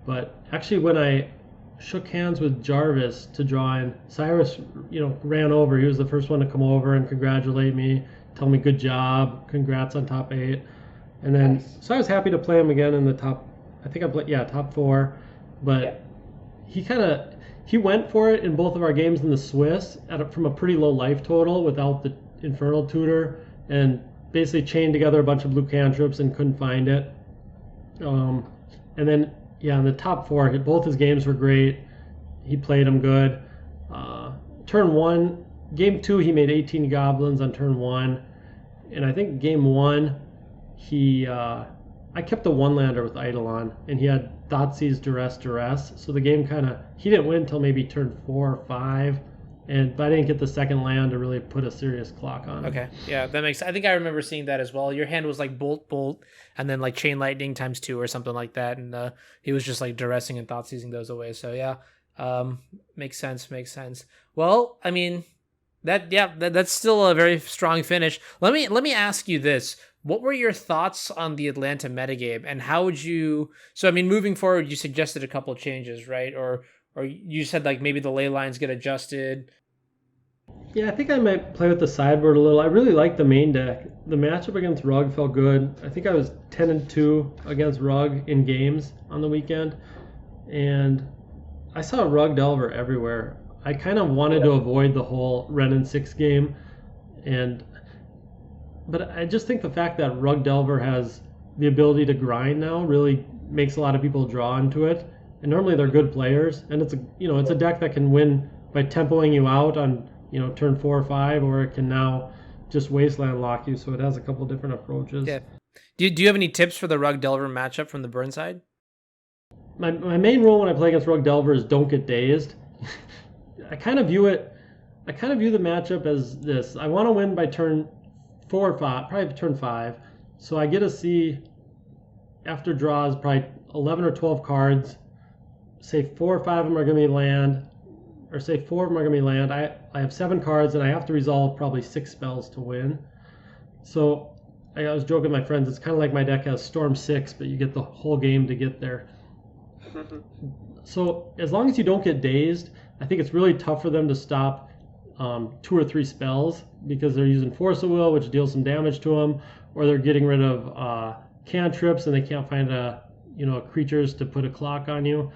[SPEAKER 5] But actually, when I shook hands with Jarvis to draw in, Cyrus, ran over. He was the first one to come over and congratulate me, tell me good job, congrats on top 8. And then, so I was happy to play him again in the top, I think I played, top 4. But he went for it in both of our games in the Swiss from a pretty low life total without the Infernal Tutor, and basically chained together a bunch of blue cantrips and couldn't find it. And then, in the top 4, both his games were great. He played them good. Turn 1, game 2, he made 18 goblins on turn 1. And I think game 1, I kept the 1-lander with Eidolon, and he had Thoughtseize, Duress. So the game he didn't win until maybe turn 4 or 5. But I didn't get the second land to really put a serious clock on it.
[SPEAKER 3] Okay, yeah, that makes. I think I remember seeing that as well. Your hand was like bolt, and then like chain lightning times 2 or something like that, and he was just like duressing and thought seizing those away. So yeah, makes sense. Well, I mean, that's still a very strong finish. Let me ask you this: what were your thoughts on the Atlanta metagame, and how would you? So I mean, moving forward, you suggested a couple of changes, right? Or you said like maybe the ley lines get adjusted.
[SPEAKER 5] Yeah, I think I might play with the sideboard a little. I really like the main deck. The matchup against Rug felt good. I think I was 10-2 against Rug in games on the weekend, and I saw Rug Delver everywhere. I kind of wanted to avoid the whole Ren and 6 game, but I just think the fact that Rug Delver has the ability to grind now really makes a lot of people draw into it. And normally they're good players, and it's a deck that can win by tempoing you out on turn 4 or 5, or it can now just wasteland lock you. So it has a couple different approaches.
[SPEAKER 3] Yeah. Do you have any tips for the Rug Delver matchup from the burn side?
[SPEAKER 5] My main rule when I play against Rug Delver is don't get dazed. I kind of view the matchup as this: I want to win by turn 4 or 5, probably turn 5. So I get to see after draws probably 11 or 12 cards. Say 4 or 5 of them are going to be land, or say 4 of them are going to be land. I I have 7 cards, and I have to resolve probably 6 spells to win. So I was joking with my friends, it's kind of like my deck has Storm 6, but you get the whole game to get there. So as long as you don't get dazed, I think it's really tough for them to stop 2 or 3 spells, because they're using Force of Will, which deals some damage to them, or they're getting rid of cantrips and they can't find creatures to put a clock on you.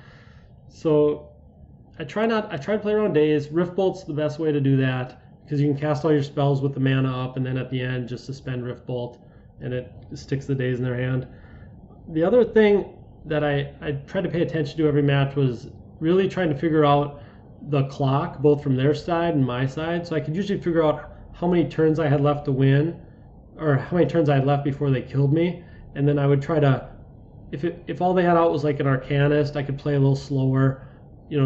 [SPEAKER 5] So I try to play around daze. Rift Bolt's the best way to do that, because you can cast all your spells with the mana up, and then at the end just suspend Rift Bolt, and it sticks the daze in their hand. The other thing that I tried to pay attention to every match was really trying to figure out the clock, both from their side and my side, so I could usually figure out how many turns I had left to win, or how many turns I had left before they killed me, and then I would try to, if all they had out was like an Arcanist, I could play a little slower,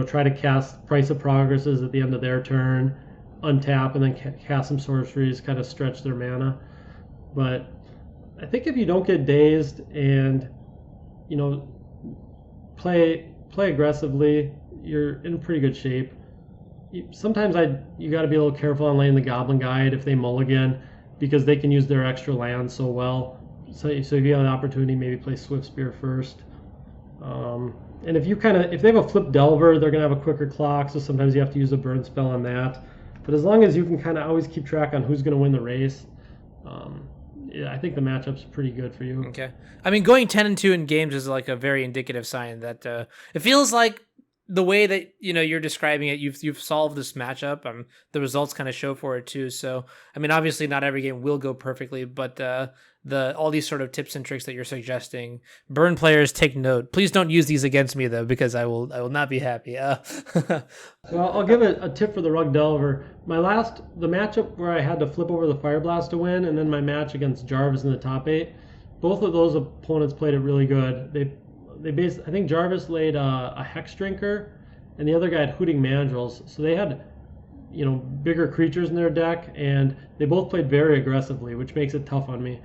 [SPEAKER 5] try to cast Price of Progresses at the end of their turn, untap, and then cast some sorceries, kind of stretch their mana. But I think if you don't get dazed and play aggressively, you're in pretty good shape. Sometimes you got to be a little careful on laying the Goblin Guide if they mulligan, because they can use their extra land so well. So if you have an opportunity, maybe play Swift Spear first. And if they have a Flip Delver, they're gonna have a quicker clock, so sometimes you have to use a burn spell on that. But as long as you can kind of always keep track on who's gonna win the race, I think the matchup's pretty good for you.
[SPEAKER 3] Okay. I mean, going 10-2 in games is like a very indicative sign that it feels like the way that you're describing it, you've solved this matchup. The results kind of show for it too. So I mean, obviously not every game will go perfectly, but all these sort of tips and tricks that you're suggesting, Burn players, take note. Please don't use these against me though, because I will not be happy.
[SPEAKER 5] Well, I'll give a tip for the Rug Delver. The matchup where I had to flip over the Fire Blast to win, and then my match against Jarvis in the top 8, both of those opponents played it really good. I think Jarvis laid a Hex Drinker, and the other guy had Hooting Mandrills. So they had, bigger creatures in their deck, and they both played very aggressively, which makes it tough on me.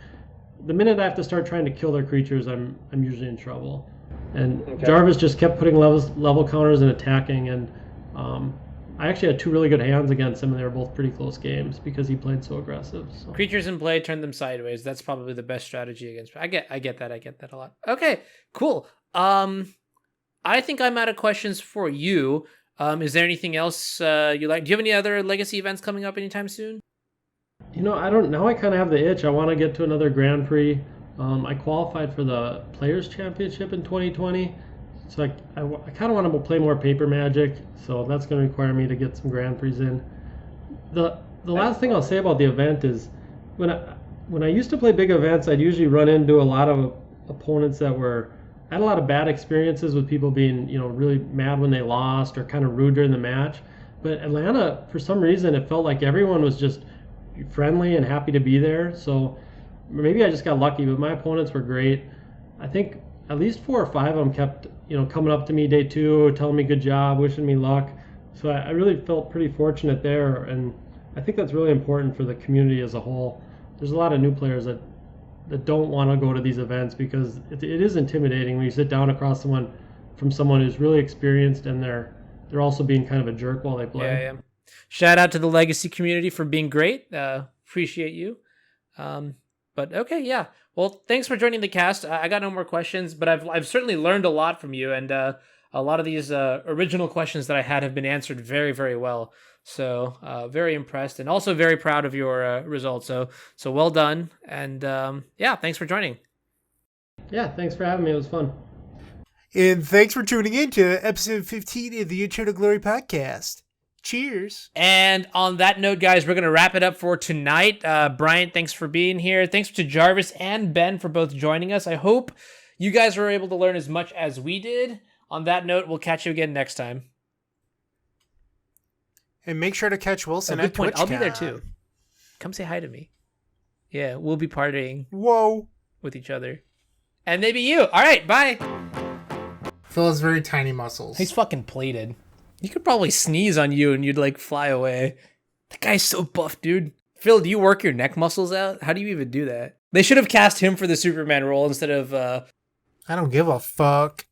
[SPEAKER 5] The minute I have to start trying to kill their creatures, I'm usually in trouble. And okay. Jarvis just kept putting level counters and attacking, and I actually had 2 really good hands against him, and they were both pretty close games because he played so aggressive. So.
[SPEAKER 3] Creatures in play, turn them sideways. That's probably the best strategy against. I get that a lot. Okay, cool. I think I'm out of questions for you. Is there anything else you like? Do you have any other Legacy events coming up anytime soon?
[SPEAKER 5] I don't. Now I kind of have the itch. I want to get to another Grand Prix. I qualified for the Players Championship in 2020. So I kind of want to play more Paper Magic, so that's going to require me to get some Grand Prix in. The last thing I'll say about the event is when I used to play big events, I'd usually run into a lot of opponents I had a lot of bad experiences with people being, really mad when they lost or kind of rude during the match. But Atlanta, for some reason, it felt like everyone was just friendly and happy to be there. So maybe I just got lucky, but my opponents were great. I think at least 4 or 5 of them kept, coming up to me day 2, telling me good job, wishing me luck. So I really felt pretty fortunate there, and I think that's really important for the community as a whole. There's a lot of new players that don't want to go to these events because it is intimidating when you sit down across from someone who's really experienced, and they're also being kind of a jerk while they play.
[SPEAKER 3] Yeah. Shout out to the Legacy community for being great. Appreciate you. But okay, yeah. Well, thanks for joining the cast. I got no more questions, but I've certainly learned a lot from you, and a lot of these original questions that I had have been answered very, very well. So very impressed, and also very proud of your results. So well done, and thanks for joining.
[SPEAKER 5] Yeah, thanks for having me. It was fun.
[SPEAKER 2] And thanks for tuning in to episode 15 of the Intro to Glory podcast. Cheers.
[SPEAKER 3] And on that note, guys, we're going to wrap it up for tonight. Bryant, thanks for being here. Thanks to Jarvis and Ben for both joining us. I hope you guys were able to learn as much as we did. On that note, we'll catch you again next time.
[SPEAKER 2] And make sure to catch Wilson at
[SPEAKER 3] point.
[SPEAKER 2] TwitchCon.
[SPEAKER 3] I'll be there too. Come say hi to me. Yeah, we'll be partying.
[SPEAKER 2] Whoa.
[SPEAKER 3] With each other. And maybe you. All right, bye.
[SPEAKER 2] Phil has very tiny muscles.
[SPEAKER 3] He's fucking plated. You could probably sneeze on you and you'd fly away. That guy's so buff, dude. Phil, do you work your neck muscles out? How do you even do that? They should have cast him for the Superman role instead of...
[SPEAKER 2] I don't give a fuck.